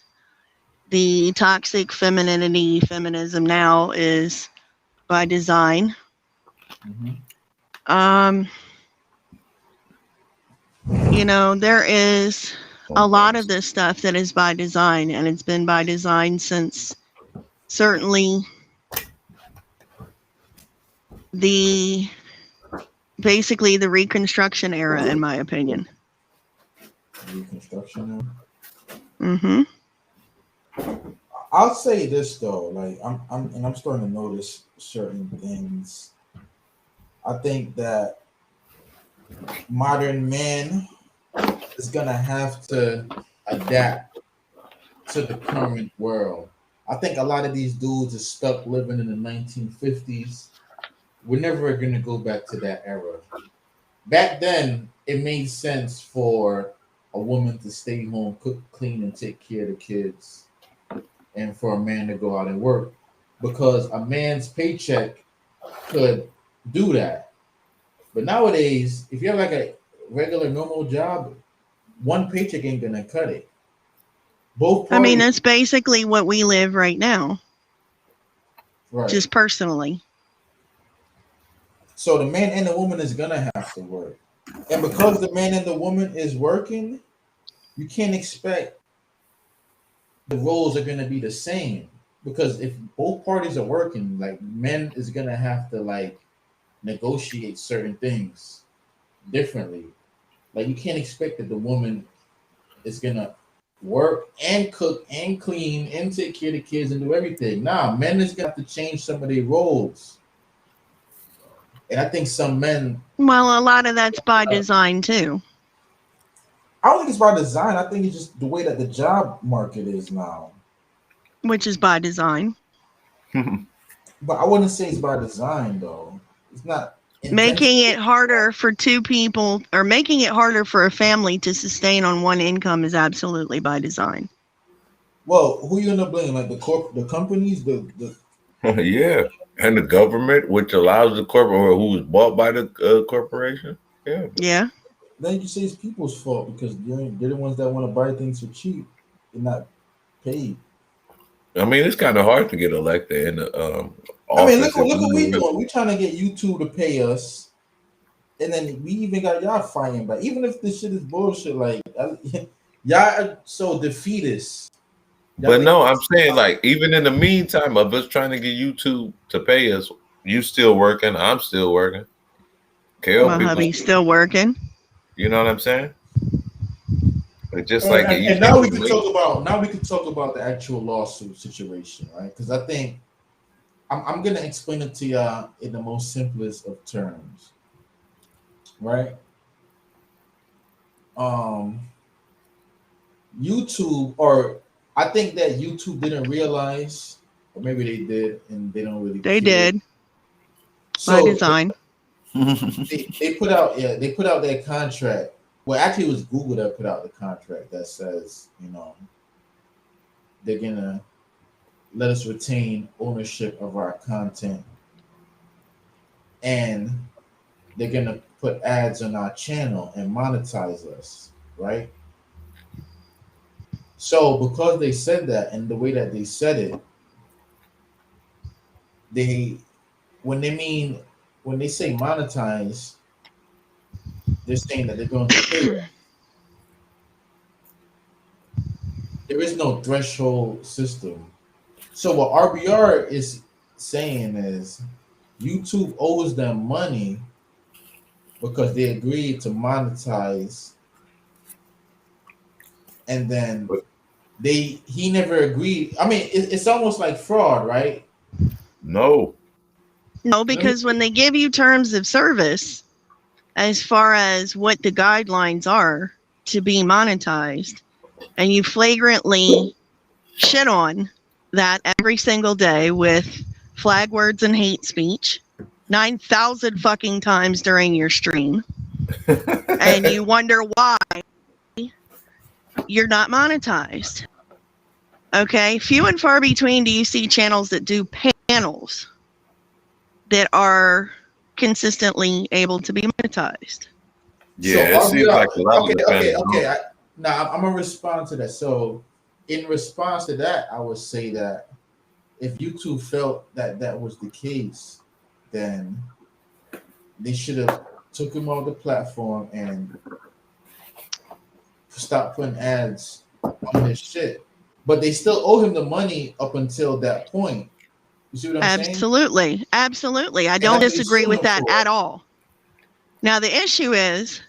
The toxic feminism now is by design. Mm-hmm. There is a lot of this stuff that is by design, and it's been by design since certainly basically the Reconstruction era, in my opinion. Reconstruction era? Mm-hmm. I'll say this though, like I'm starting to notice certain things. I think that modern man is gonna have to adapt to the current world. I think a lot of these dudes are stuck living in the 1950s. We're never gonna go back to that era. Back then, it made sense for a woman to stay home, cook, clean, and take care of the kids, and for a man to go out and work, because a man's paycheck could do that. But nowadays, if you have like a regular normal job, one paycheck ain't gonna cut it. Both parties, I mean, that's basically what we live right now. right? Just personally. So the man and the woman is gonna have to work, and because the man and the woman is working, you can't expect the roles are gonna be the same. Because if both parties are working, like men is gonna have to like negotiate certain things differently. Like you can't expect that the woman is gonna work and cook and clean and take care of the kids and do everything. Nah, men is gonna have to change some of their roles. And I think some men. Well, a lot of that's by design too. I don't think it's by design. I think it's just the way that the job market is now. Which is by design. But I wouldn't say it's by design though. It's not. Making it harder for two people, or making it harder for a family to sustain on one income, is absolutely by design. Well, who you end up blaming? Like the companies, the Yeah, and the government, which allows the corporate or who was bought by the corporation. Yeah, Yeah. then you say it's people's fault because they're the ones that want to buy things for cheap and not paid. I mean it's kind of hard to get elected in the I mean, look office if look what we you. doing. We trying to get YouTube to pay us, and then we even got y'all fighting back. Even if this shit is bullshit, like y'all are so defeatist. Y'all But think no, I'm saying like even in the meantime of us trying to get YouTube to pay us, you still working, I'm still working. KO My people, hubby's still working. you know what I'm saying? It's just like and, you and can't now we be can waiting. talk about the actual lawsuit situation, right? Because I think I'm gonna explain it to y'all in the most simplest of terms, right? Um, YouTube, or I think that YouTube didn't realize, or maybe they did, and they don't really They care. did by So design. they put out they put out their contract. Well, actually, it was Google that put out the contract that says, they're gonna let us retain ownership of our content, and they're gonna put ads on our channel and monetize us, right? So because they said that, and the way that they said it, they when they mean when they say monetize, they're saying that they're going to pay us. There is no threshold system. So what RBR is saying is YouTube owes them money because they agreed to monetize, and then he never agreed. I mean, it's almost like fraud, right? No. No, because when they give you terms of service, as far as what the guidelines are to be monetized, and you flagrantly shit on that every single day with flag words and hate speech 9,000 fucking times during your stream, and you wonder why you're not monetized. Okay, few and far between do you see channels that do panels that are consistently able to be monetized. Yeah, So it seems RBR, like a lot of the okay. panels. Now I'm gonna respond to that. So in response to that, I would say that if YouTube felt that that was the case, then they should have took him off the platform and stop putting ads on his shit. But they still owe him the money up until that point. You see what I'm saying? Absolutely. Absolutely. I And don't that's what he's disagree suing with him that for. at all. Now, the issue is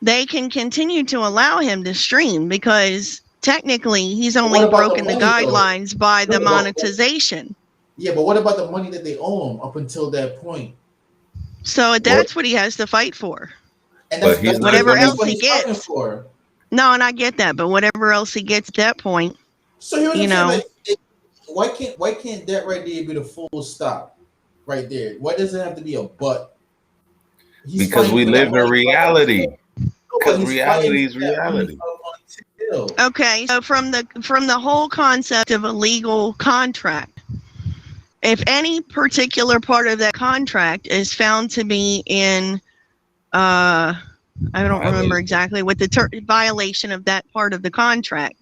they can continue to allow him to stream because technically he's But what only about the broken the money though? guidelines by the No, monetization. yeah, but what about the money that they owe him up until that point? So What? that's what he has to fight for. And But he's not Whatever going that's else what he he's fighting gets. for. No, and I get that, but whatever else he gets at that point, So here's what you I'm saying: know, like, why can't that right there be the full stop, right there? Why does it have to be a but? He's because fighting we for that live in money up reality. until. No, but Because he's fighting reality for is that money reality. up until. okay, so from the whole concept of a legal contract, if any particular part of that contract is found to be in I don't remember Violation. exactly what the violation of that part of the contract,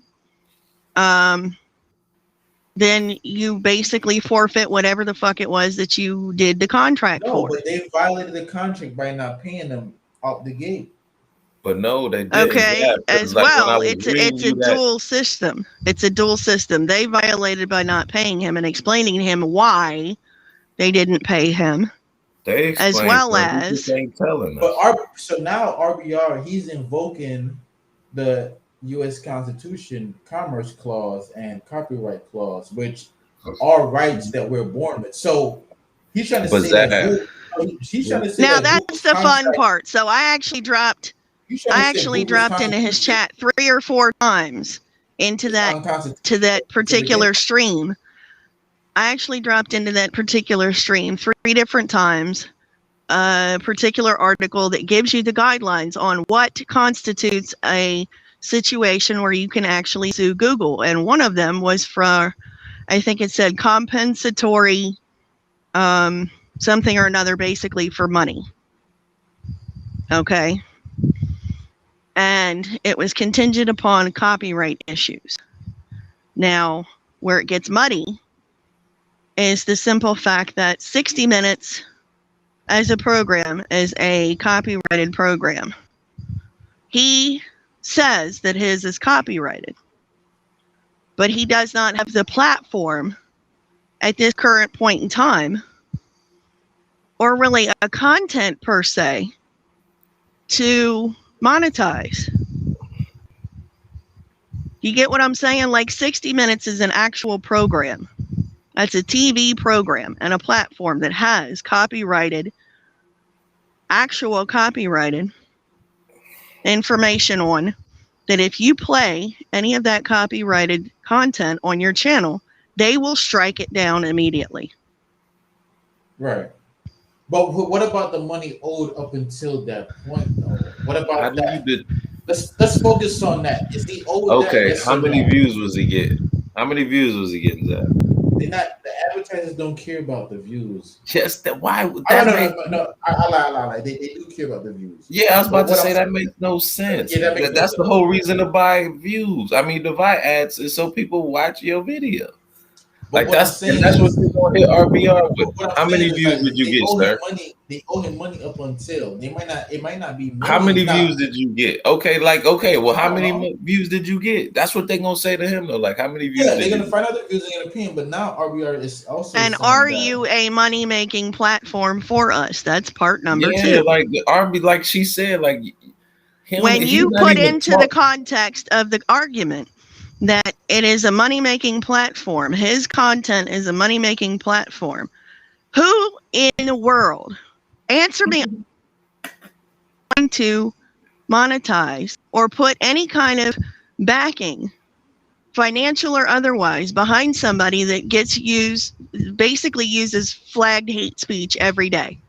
then you basically forfeit whatever the fuck it was that you did the contract No, for. but they violated the contract by not paying them out the gate. But no, they didn't. Okay, Yeah, because as like when I well, was reading it's a you that dual system. It's a dual system. They violated by not paying him and explaining to him why they didn't pay him, they as explained well to him, he just as ain't telling But us. So now RBR, he's invoking the U.S. Constitution, Commerce Clause, and Copyright Clause, which are rights that we're born with. So he's trying to say that Bazaar. he's trying to say now that that's Google's the fun contract. part. So I actually dropped He's trying to say Google's into his constitution chat 3 or 4 times into is that unconstitutional. Say it again. particular stream. I actually dropped into that particular stream 3 different times. A particular article that gives you the guidelines on what constitutes a situation where you can actually sue Google. And one of them was for, I think it said compensatory something or another, basically for money. Okay. And it was contingent upon copyright issues. Now, where it gets muddy is the simple fact that 60 Minutes as a program is a copyrighted program. He says that his is copyrighted, but he does not have the platform at this current point in time, or really a content per se, to monetize. You get what I'm saying? Like 60 Minutes is an actual program. That's a TV program and a platform that has actual copyrighted information on that. If you play any of that copyrighted content on your channel, they will strike it down immediately. Right. But what about the money owed up until that point, though? What about that? Let's focus on that. Is he owed that? Okay, how many views was he getting? How many views was he getting, Zach? The advertisers don't care about the views. Just that, why would I that they do care about the views. Yeah, I was about to say that makes no sense. Yeah, that's the whole reason to buy views. I mean, to buy ads is so people watch your video. But like that's what you're gonna hit RBR with. How many views did you get, sir? They owe him money up until it might not be millions. How many views did you get? Okay, well, how many views did you get? That's what they're gonna say to him though. Like, how many views? Yeah, they're gonna find out the views, they're gonna pay him. But now RBR is also. And are you a money making platform for us? That's part number 2. Like RB, like she said, like when you put into the context of the argument that it is a money-making platform, his content is a money-making platform, who in the world, answer me, going to monetize or put any kind of backing, financial or otherwise, behind somebody that gets basically uses flagged hate speech every day?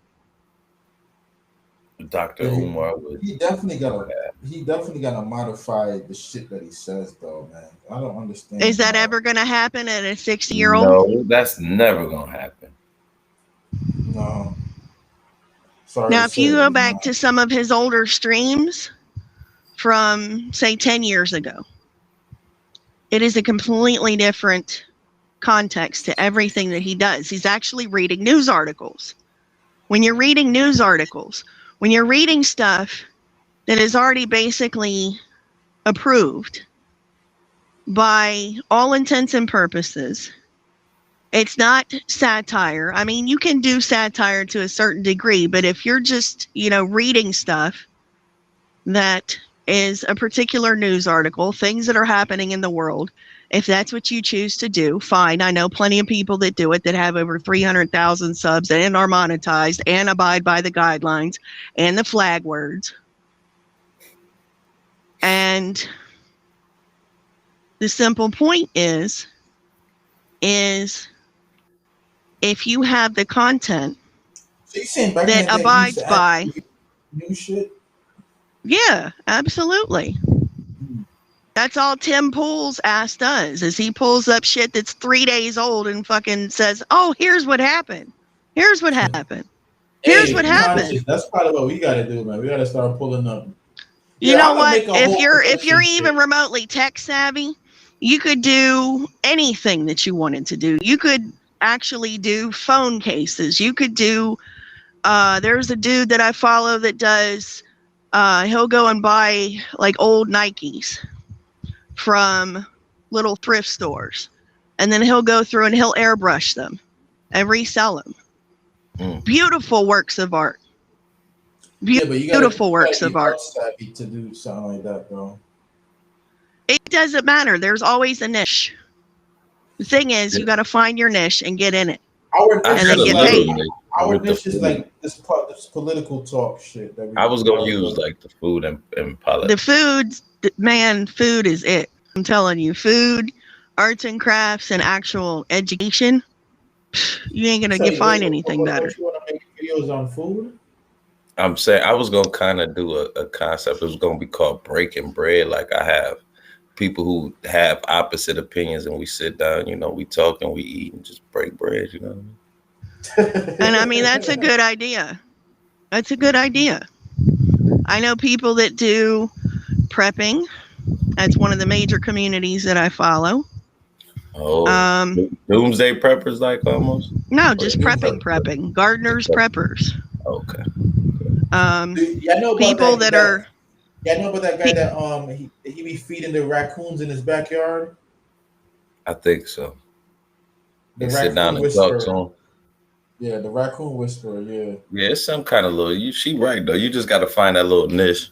Dr. Umar would. He definitely gotta modify the shit that he says, though, man. I don't understand. Is that ever gonna happen at a 60-year-old? No, that's never gonna happen. No. Sorry. Now, if you go back to some of his older streams from, say, 10 years ago, it is a completely different context to everything that he does. He's actually reading news articles. When you're reading news articles, when you're reading stuff that is already basically approved by all intents and purposes, it's not satire. I mean, you can do satire to a certain degree, but if you're just, reading stuff that is a particular news article, things that are happening in the world, if that's what you choose to do, fine. I know plenty of people that do it that have over 300,000 subs and are monetized and abide by the guidelines and the flag words. And the simple point is if you have the content that abides by new shit. Yeah, absolutely. That's all Tim Pool's ass does, is he pulls up shit that's 3 days old and fucking says, "Oh, here's what happened. Here's what happened. Here's what happened." That's probably what we gotta do, man. We gotta start pulling up. You know what? If you're even remotely tech savvy, you could do anything that you wanted to do. You could actually do phone cases. You could do. There's a dude that I follow that does. He'll go and buy like old Nikes from little thrift stores, and then he'll go through and he'll airbrush them and resell them. Beautiful works of art. Beautiful works of art. To do something like that, though. It doesn't matter. There's always a niche. The thing is, you got to find your niche and get in it, and then get paid. Our niche is like this political talk shit. I was gonna use like the food and politics. Food is it. I'm telling you, food, arts and crafts, and actual education. You ain't gonna find anything better. You want to make videos on food? I'm saying I was gonna kind of do a concept. It was gonna be called breaking bread. Like I have people who have opposite opinions, and we sit down. You know, we talk and we eat and just break bread. You know what I mean? And I mean, that's a good idea. That's a good idea. I know people that do prepping. That's one of the major communities that I follow. Oh, doomsday preppers, like almost. No, just prepping. Gardeners, preppers. Okay. Yeah, I know about people that are. Yeah, I know about that guy that he be feeding the raccoons in his backyard. I think so. The You raccoon sit down and whisperer. talk to him. Yeah, the raccoon whisperer. Yeah. Yeah, it's some kind of little. She right though. You just got to find that little niche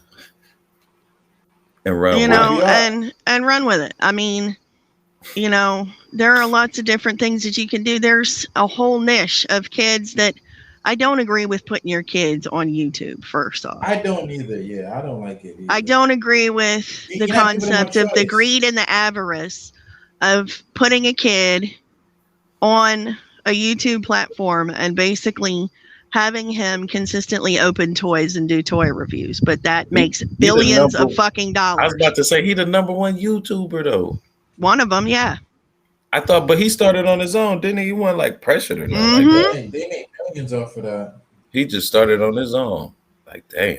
and run. You know, and run with it. I mean, you know, there are lots of different things that you can do. There's a whole niche of kids that I don't agree with putting your kids on YouTube, first off. I don't either. Yeah, I don't like it either. I don't agree with the concept of the greed and the avarice of putting a kid on a YouTube platform and basically having him consistently open toys and do toy reviews. But that makes billions of fucking dollars. I was about to say, he the number one YouTuber, though. One of them, yeah. I thought, but he started on his own, didn't he? He wasn't like pressured or nothing like that. They made millions off of that. He just started on his own. Like, damn.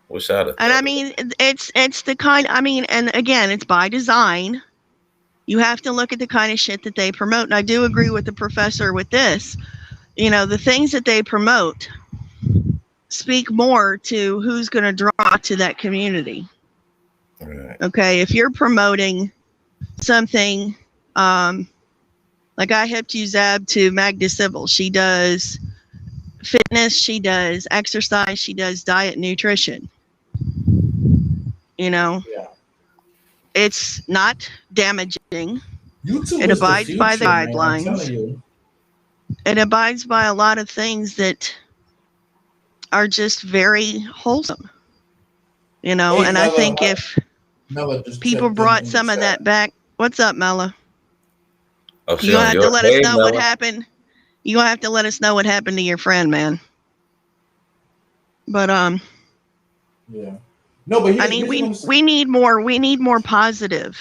Wish I'd have. And I mean, it's the kind, I mean, and again, it's by design. You have to look at the kind of shit that they promote. And I do agree with the professor with this. You know, the things that they promote speak more to who's going to draw to that community. Right. Okay, if you're promoting something, like I helped you Zab to Magda Civil. She does fitness, she does exercise, she does diet and nutrition. You know, it's not damaging. YouTube it abides future, by the man, guidelines. It abides by a lot of things that are just very wholesome. You know, and Mella, I think if people brought some of that back. What's up, Mella? Oh, you have to let us know what happened. You gonna have to let us know what happened to your friend, man. But yeah. No, but I mean, we need more. We need more positive.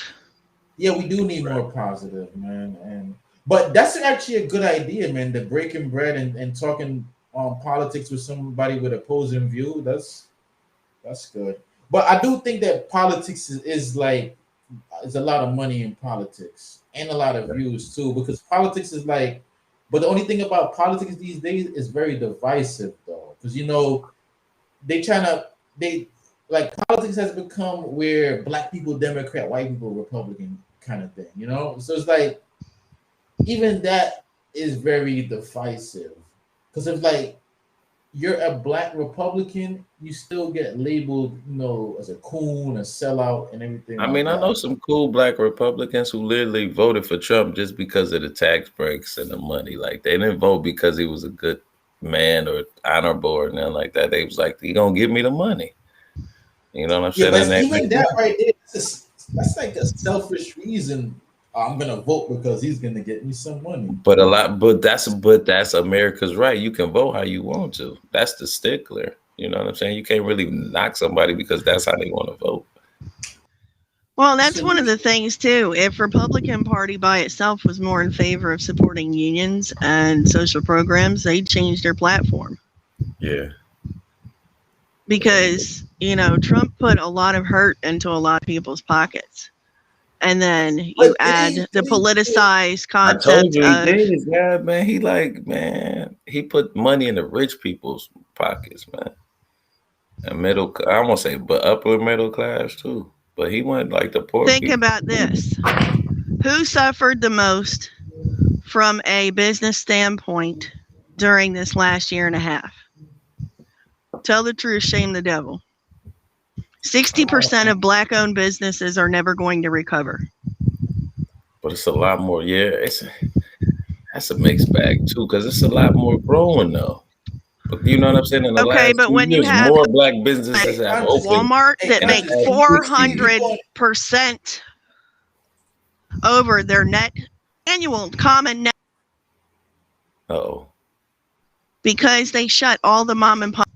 Yeah, we do need more positive, man. But that's actually a good idea, man. The breaking bread and talking politics with somebody with opposing view. That's good. But I do think that politics is like, there's a lot of money in politics and a lot of views too, because politics is like, but the only thing about politics these days is very divisive though. Because, you know, politics has become where black people Democrat, white people Republican kind of thing, you know? So it's like, even that is very divisive. Because if like, you're a black Republican, you still get labeled, you know, as a coon, a sellout, and everything. I mean, I know some cool black Republicans who literally voted for Trump just because of the tax breaks and the money. Like, they didn't vote because he was a good man or honorable or nothing like that. They was like, he gonna give me the money. You know what I'm saying? But even that right there, that's like a selfish reason. I'm gonna vote because he's gonna get me some money. But that's America's right. You can vote how you want to. That's the stickler. You know what I'm saying? You can't really knock somebody because that's how they want to vote. Well, that's one of the things too. If Republican Party by itself was more in favor of supporting unions and social programs, they'd change their platform. Yeah. Because, you know, Trump put a lot of hurt into a lot of people's pockets. And then you add the politicized concept. I told you he did. Yeah, man. He put money in the rich people's pockets, man. And I won't say, but upper middle class too. But he went like the poor people. Think about this. Who suffered the most from a business standpoint during this last year and a half? Tell the truth, shame the devil. 60% of black-owned businesses are never going to recover. But it's a lot more. Yeah, that's a mixed bag too, because it's a lot more growing though. But you know what I'm saying? In the last but when you have more black businesses have opened. Walmart that make 400% over their net annual common net. Oh. Because they shut all the mom and pop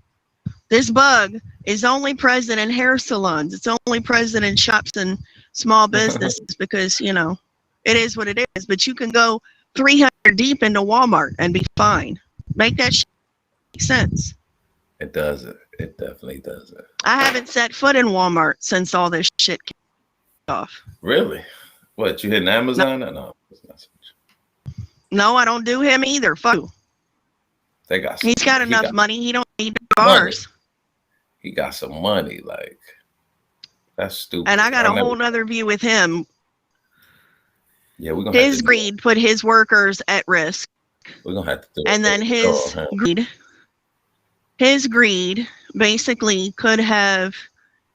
This bug is only present in hair salons. It's only present in shops and small businesses because, you know, it is what it is. But you can go 300 deep into Walmart and be fine. Make that shit make sense. It doesn't. It definitely doesn't. I haven't set foot in Walmart since all this shit came off. Really? What, you hitting Amazon? No. No, I don't do him either. Fuck you. They got He's got enough money. He don't need bars. He got some money. Like, that's stupid. And I got a whole nother view with him. Yeah, we're gonna his greed put his workers at risk. We're gonna have to do it. And then his greed basically could have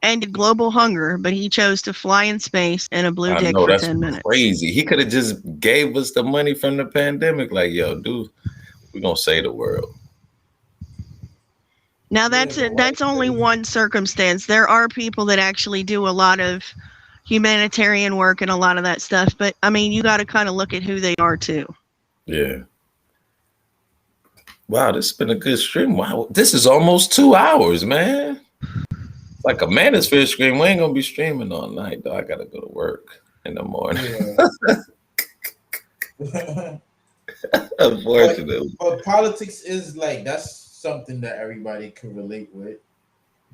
ended global hunger, but he chose to fly in space in a blue dick for 10 minutes. Crazy. He could have just gave us the money from the pandemic. Like, yo, dude, we're gonna save the world. Now that's only one circumstance. There are people that actually do a lot of humanitarian work and a lot of that stuff, but I mean, you got to kind of look at who they are too. Yeah. Wow, this has been a good stream. Wow, this is almost 2 hours, man. Like a Manosphere stream. We ain't gonna be streaming all night, though. I gotta go to work in the morning. Yeah. Unfortunately. But politics is like, that's something that everybody can relate with.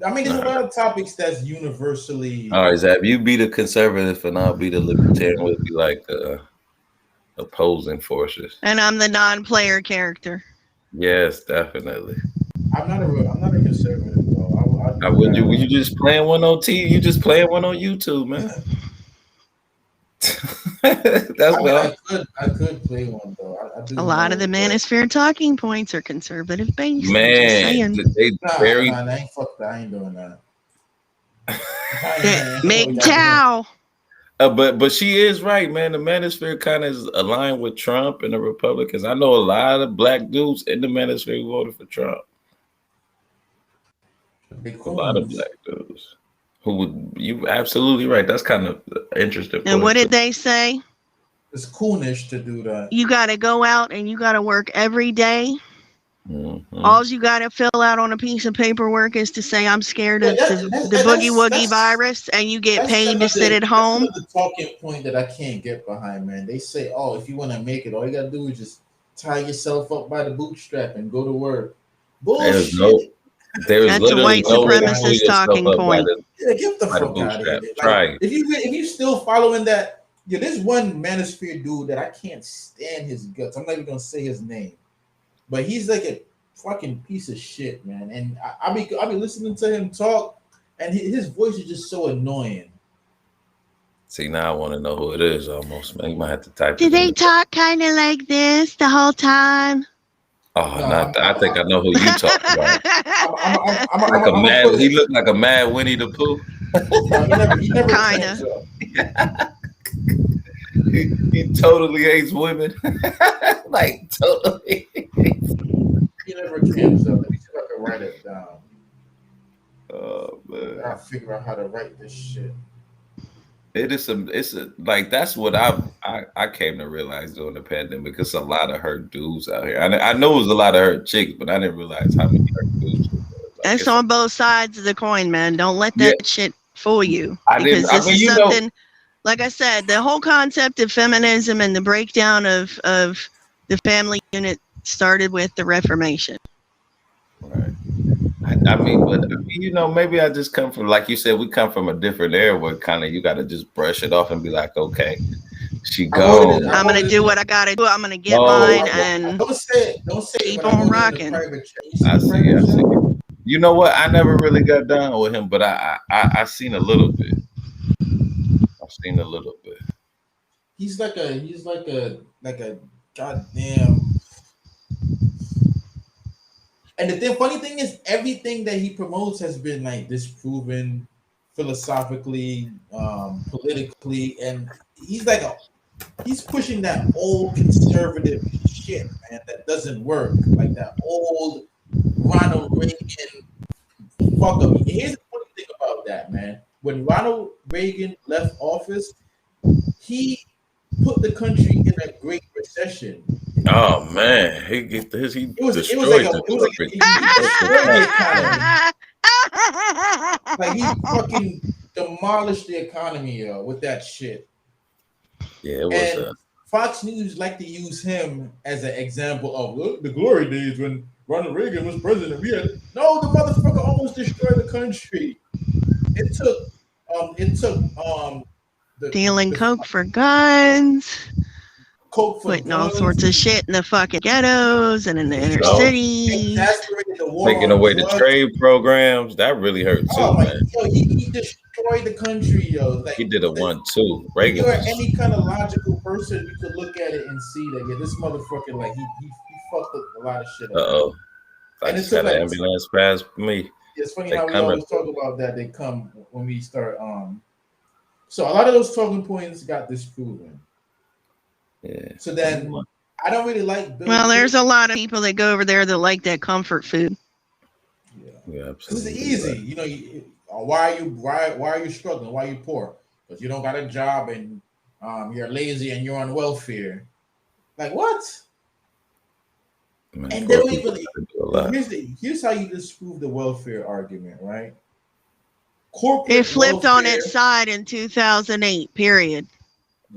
I mean, there's a lot of topics that's universally. All right, Zab, you be the conservative and I'll be the libertarian. We'll be like opposing forces. And I'm the non-player character. Yes, definitely. I'm not a conservative though. Would you just playing one on TV? You just playing one on YouTube, man. I could play one though. I do a lot of the Manosphere talking points are conservative based. Man, they very. I ain't doing that. MGTOW. But she is right, man. The Manosphere kind of is aligned with Trump and the Republicans. I know a lot of black dudes in the Manosphere who voted for Trump. A lot of black dudes who would. You absolutely right. That's kind of interesting. And what did they say? It's coonish to do that. You got to go out and you got to work every day. Mm-hmm. All you got to fill out on a piece of paperwork is to say I'm scared of the boogie woogie virus, and you get paid to sit at home. That's the talking point that I can't get behind, man. They say, "Oh, if you want to make it, all you gotta do is just tie yourself up by the bootstrap and go to work." Bullshit. That's a white supremacist talking point. Yeah, get the fuck out of here. Like, if you still following that. Yeah, there's one Manosphere dude that I can't stand his guts. I'm not even gonna say his name, but he's like a fucking piece of shit, man. And I'll be listening to him talk, and his voice is just so annoying. See, now I want to know who it is. Almost, man. You might have to type. Do they talk kind of like this the whole time? Oh, no, I think I know who you talk about. I'm like a mad. He looked like a mad Winnie the Pooh. He never kind of. He totally hates women. Like, totally. He never camps up. Let me see if I can write it down. Oh, man. I gotta figure out how to write this shit. Like, that's what I came to realize during the pandemic. It's a lot of hurt dudes out here. I know it was a lot of hurt chicks, but I didn't realize how many hurt dudes. That's on both sides of the coin, man. Don't let that shit fool you. Because this is something. Like I said, the whole concept of feminism and the breakdown of the family unit started with the Reformation. Right. I mean, maybe I just come from, like you said, we come from a different era where kind of you got to just brush it off and be like, okay, she gone. I'm going to do what I got to do. I'm going to get mine and don't say keep on rocking. I see. You know what? I never really got down with him, but I seen a little bit. Seen a little bit. He's like a goddamn. And the funny thing is, everything that he promotes has been like disproven philosophically, politically, and he's pushing that old conservative shit, man, that doesn't work. Like that old Ronald Reagan fuck up. Here's the funny thing about that, man. When Ronald Reagan left office, he put the country in a great recession. Oh man, he destroyed the economy. Like he fucking demolished the economy, yo, with that shit. Yeah, it was. And Fox News like to use him as an example of look, the glory days when Ronald Reagan was president. We had no, the motherfucker almost destroyed the country. It took Dealing coke for guns. Coke for putting guns, all sorts of shit in the fucking ghettos and in the inner cities. Exasperated the war taking on away drugs. the trade programs. That really hurt too, Oh my, man. yo, he destroyed the country, yo. Like, He did a 1-2. if Reagan you're was. any kind of logical person, you could look at it and see that, yeah, this motherfucker, like, he fucked up a lot of shit up. Uh-oh. I just had an ambulance pass me. It's funny how we always talk about that. They come when we start. So a lot of those talking points got disproven. Yeah. So then I don't really like. Well, there's a lot of people that go over there that like that comfort food. Yeah, absolutely. It's easy, you know. Why are you struggling? Why are you poor? Because you don't got a job and you're lazy and you're on welfare. Like what? Man, and then here's how you disprove the welfare argument, right? Corporate it flipped welfare, on its side in 2008. Period.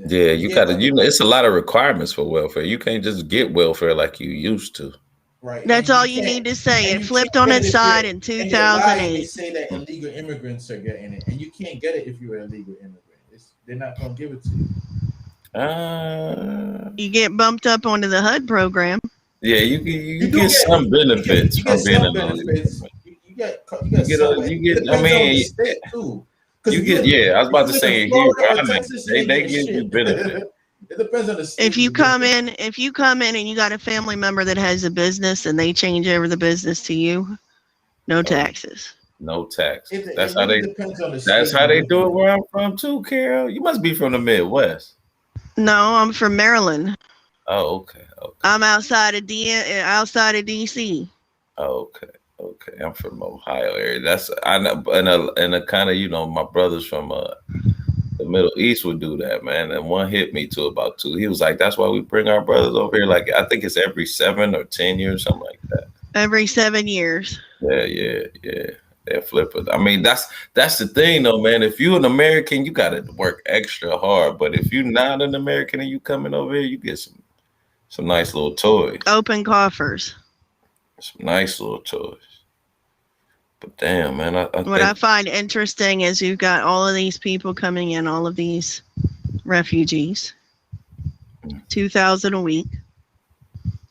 Yeah, you gotta. It's a lot of requirements for welfare. You can't just get welfare like you used to. Right. That's all you need to say. It flipped on its side in 2008. They say that illegal immigrants are getting it, and you can't get it if you're an illegal immigrant. They're not gonna give it to you. You get bumped up onto the HUD program. Yeah, you get some benefits from being an illegal. You get. I mean, too. You get. Yeah, I was about to say here, they give you benefits. It depends on the state. If you come in and you got a family member that has a business and they change over the business to you, no taxes. No tax. That's how they do it where I'm from too, Carol. You must be from the Midwest. No, I'm from Maryland. Oh, okay. I'm outside of DC. Oh, okay. I'm from Ohio area. I know, and a kind of, my brothers from the Middle East would do that, man. And one hit me to about 2. He was like, "That's why we bring our brothers over here." Like, I think it's every 7 or 10 years, something like that. Every 7 years. Yeah. They're flipping. I mean, that's the thing, though, man. If you're an American, you got to work extra hard. But if you're not an American and you coming over here, you get some nice little toys. Open coffers. Some nice little toys. But damn, man. I find interesting is you've got all of these people coming in, all of these refugees, 2,000 a week,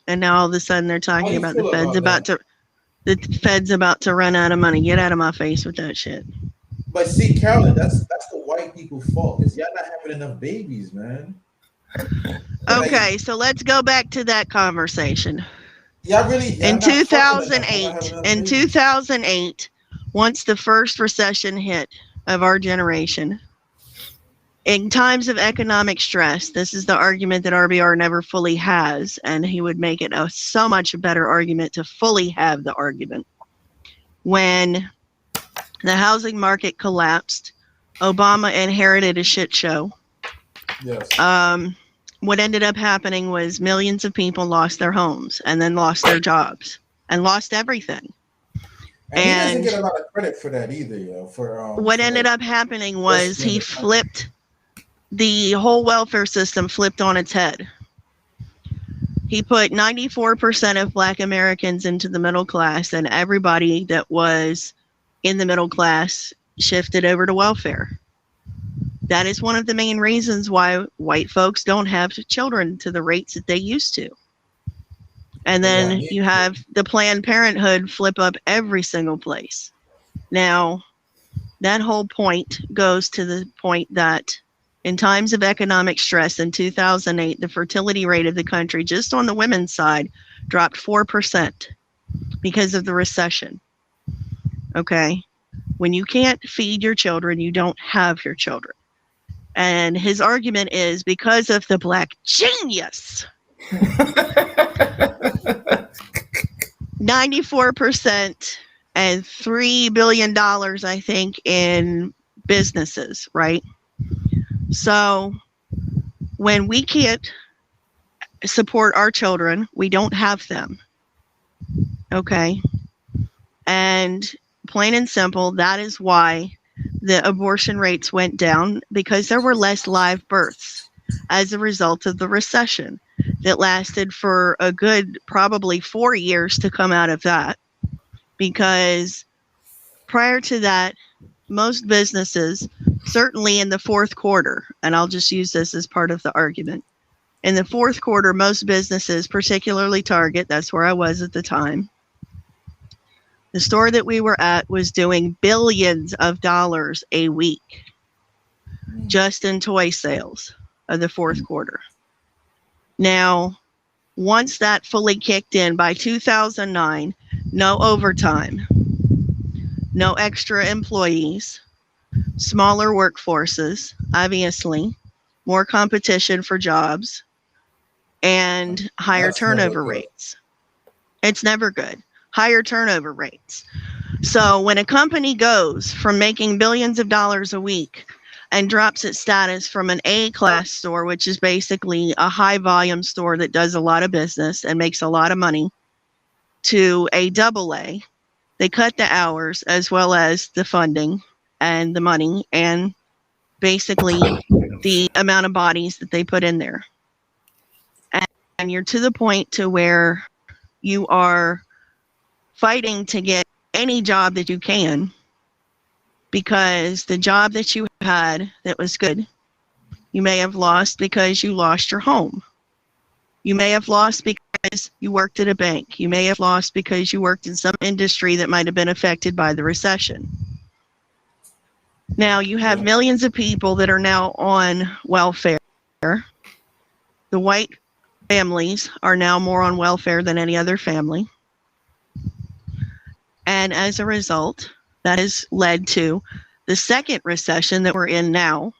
and now all of a sudden they're talking about the Fed's about to run out of money. Get out of my face with that shit. But see, Carolyn, that's the white people's fault. Because y'all not having enough babies, man. Okay, so let's go back to that conversation. In 2008, once the first recession hit of our generation, in times of economic stress, this is the argument that RBR never fully has, and he would make it a so much better argument to fully have the argument. When the housing market collapsed, Obama inherited a shit show. Yes. What ended up happening was millions of people lost their homes and then lost their jobs and lost everything. And he doesn't get a lot of credit for that either, yo. What ended up happening was he flipped the whole welfare system flipped on its head. He put 94% of Black Americans into the middle class, and everybody that was in the middle class shifted over to welfare. That is one of the main reasons why white folks don't have children to the rates that they used to. And then you have the Planned Parenthood flip up every single place. Now, that whole point goes to the point that in times of economic stress in 2008, the fertility rate of the country, just on the women's side, dropped 4% because of the recession. Okay? When you can't feed your children, you don't have your children. And his argument is because of the Black genius. 94% and $3 billion, I think, in businesses, right? So when we can't support our children, we don't have them. Okay. And plain and simple, that is why the abortion rates went down, because there were less live births as a result of the recession that lasted for a good probably 4 years to come out of that. Because prior to that, most businesses, certainly in the fourth quarter, and I'll just use this as part of the argument, in the fourth quarter, most businesses, particularly Target, that's where I was at the time, the store that we were at was doing billions of dollars a week just in toy sales of the fourth quarter. Now, once that fully kicked in by 2009, no overtime, no extra employees, smaller workforces, obviously, more competition for jobs, and higher turnover rates. It's never good. Higher turnover rates. So when a company goes from making billions of dollars a week and drops its status from an A-class store, which is basically a high-volume store that does a lot of business and makes a lot of money, to a AA, they cut the hours as well as the funding and the money and basically the amount of bodies that they put in there. And you're to the point to where you are fighting to get any job that you can, because the job that you had that was good, you may have lost because you lost your home. You may have lost because you worked at a bank. You may have lost because you worked in some industry that might have been affected by the recession. Now you have millions of people that are now on welfare. The white families are now more on welfare than any other family. And as a result, that has led to the second recession that we're in now.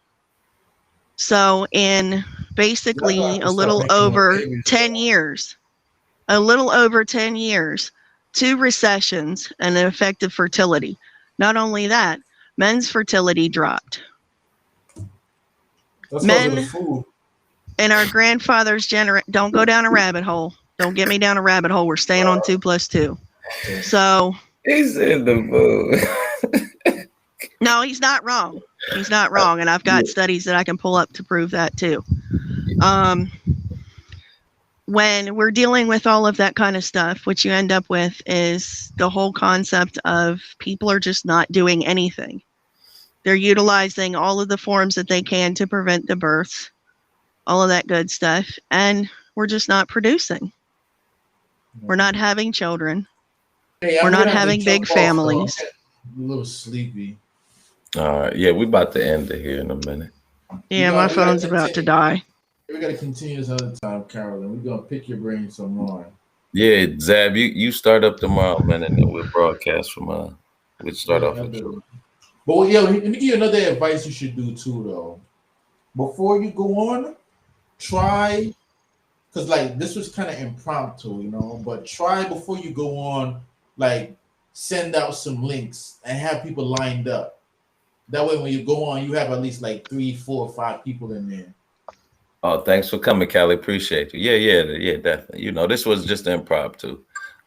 So in basically a little over 10 years, 2 recessions and an effect of fertility. Not only that, men's fertility dropped. That's Men the food. in our grandfather's generation, don't go down a rabbit hole. Don't get me down a rabbit hole. We're staying on 2 + 2. So He's in the mood. no, he's not wrong. He's not wrong. And I've got studies that I can pull up to prove that too. When we're dealing with all of that kind of stuff, what you end up with is the whole concept of people are just not doing anything. They're utilizing all of the forms that they can to prevent the births, all of that good stuff. And we're just not producing. We're not having children. Hey, we're not having big families. I'm a little sleepy. All right. Yeah, we're about to end it here in a minute. Yeah, my phone's about to die. We got to continue this other time, Carolyn. We're going to pick your brain some more. Yeah, Zab, you start up tomorrow, man, and then we'll broadcast from we'll start off with you. But yeah, let me give you another advice you should do too, though. Before you go on, try, because like this was kind of impromptu, you know, but try before you go on, like send out some links and have people lined up. That way, when you go on, you have at least like 3, 4, 5 people in there. Oh, thanks for coming, Callie. Appreciate you. Yeah, definitely. You know, this was just impromptu.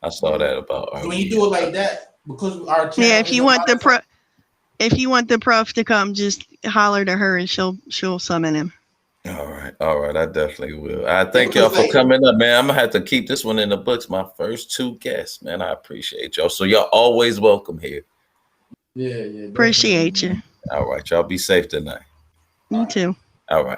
I saw that about. So when you do it like that, because our channel, yeah, if you want the prof to come, just holler to her and she'll summon him. All right. I definitely will. I thank y'all for coming up, man. I'm gonna have to keep this one in the books. My first 2 guests, man. I appreciate y'all. So y'all always welcome here. Yeah. Appreciate you. All right, y'all be safe tonight. You too. All right.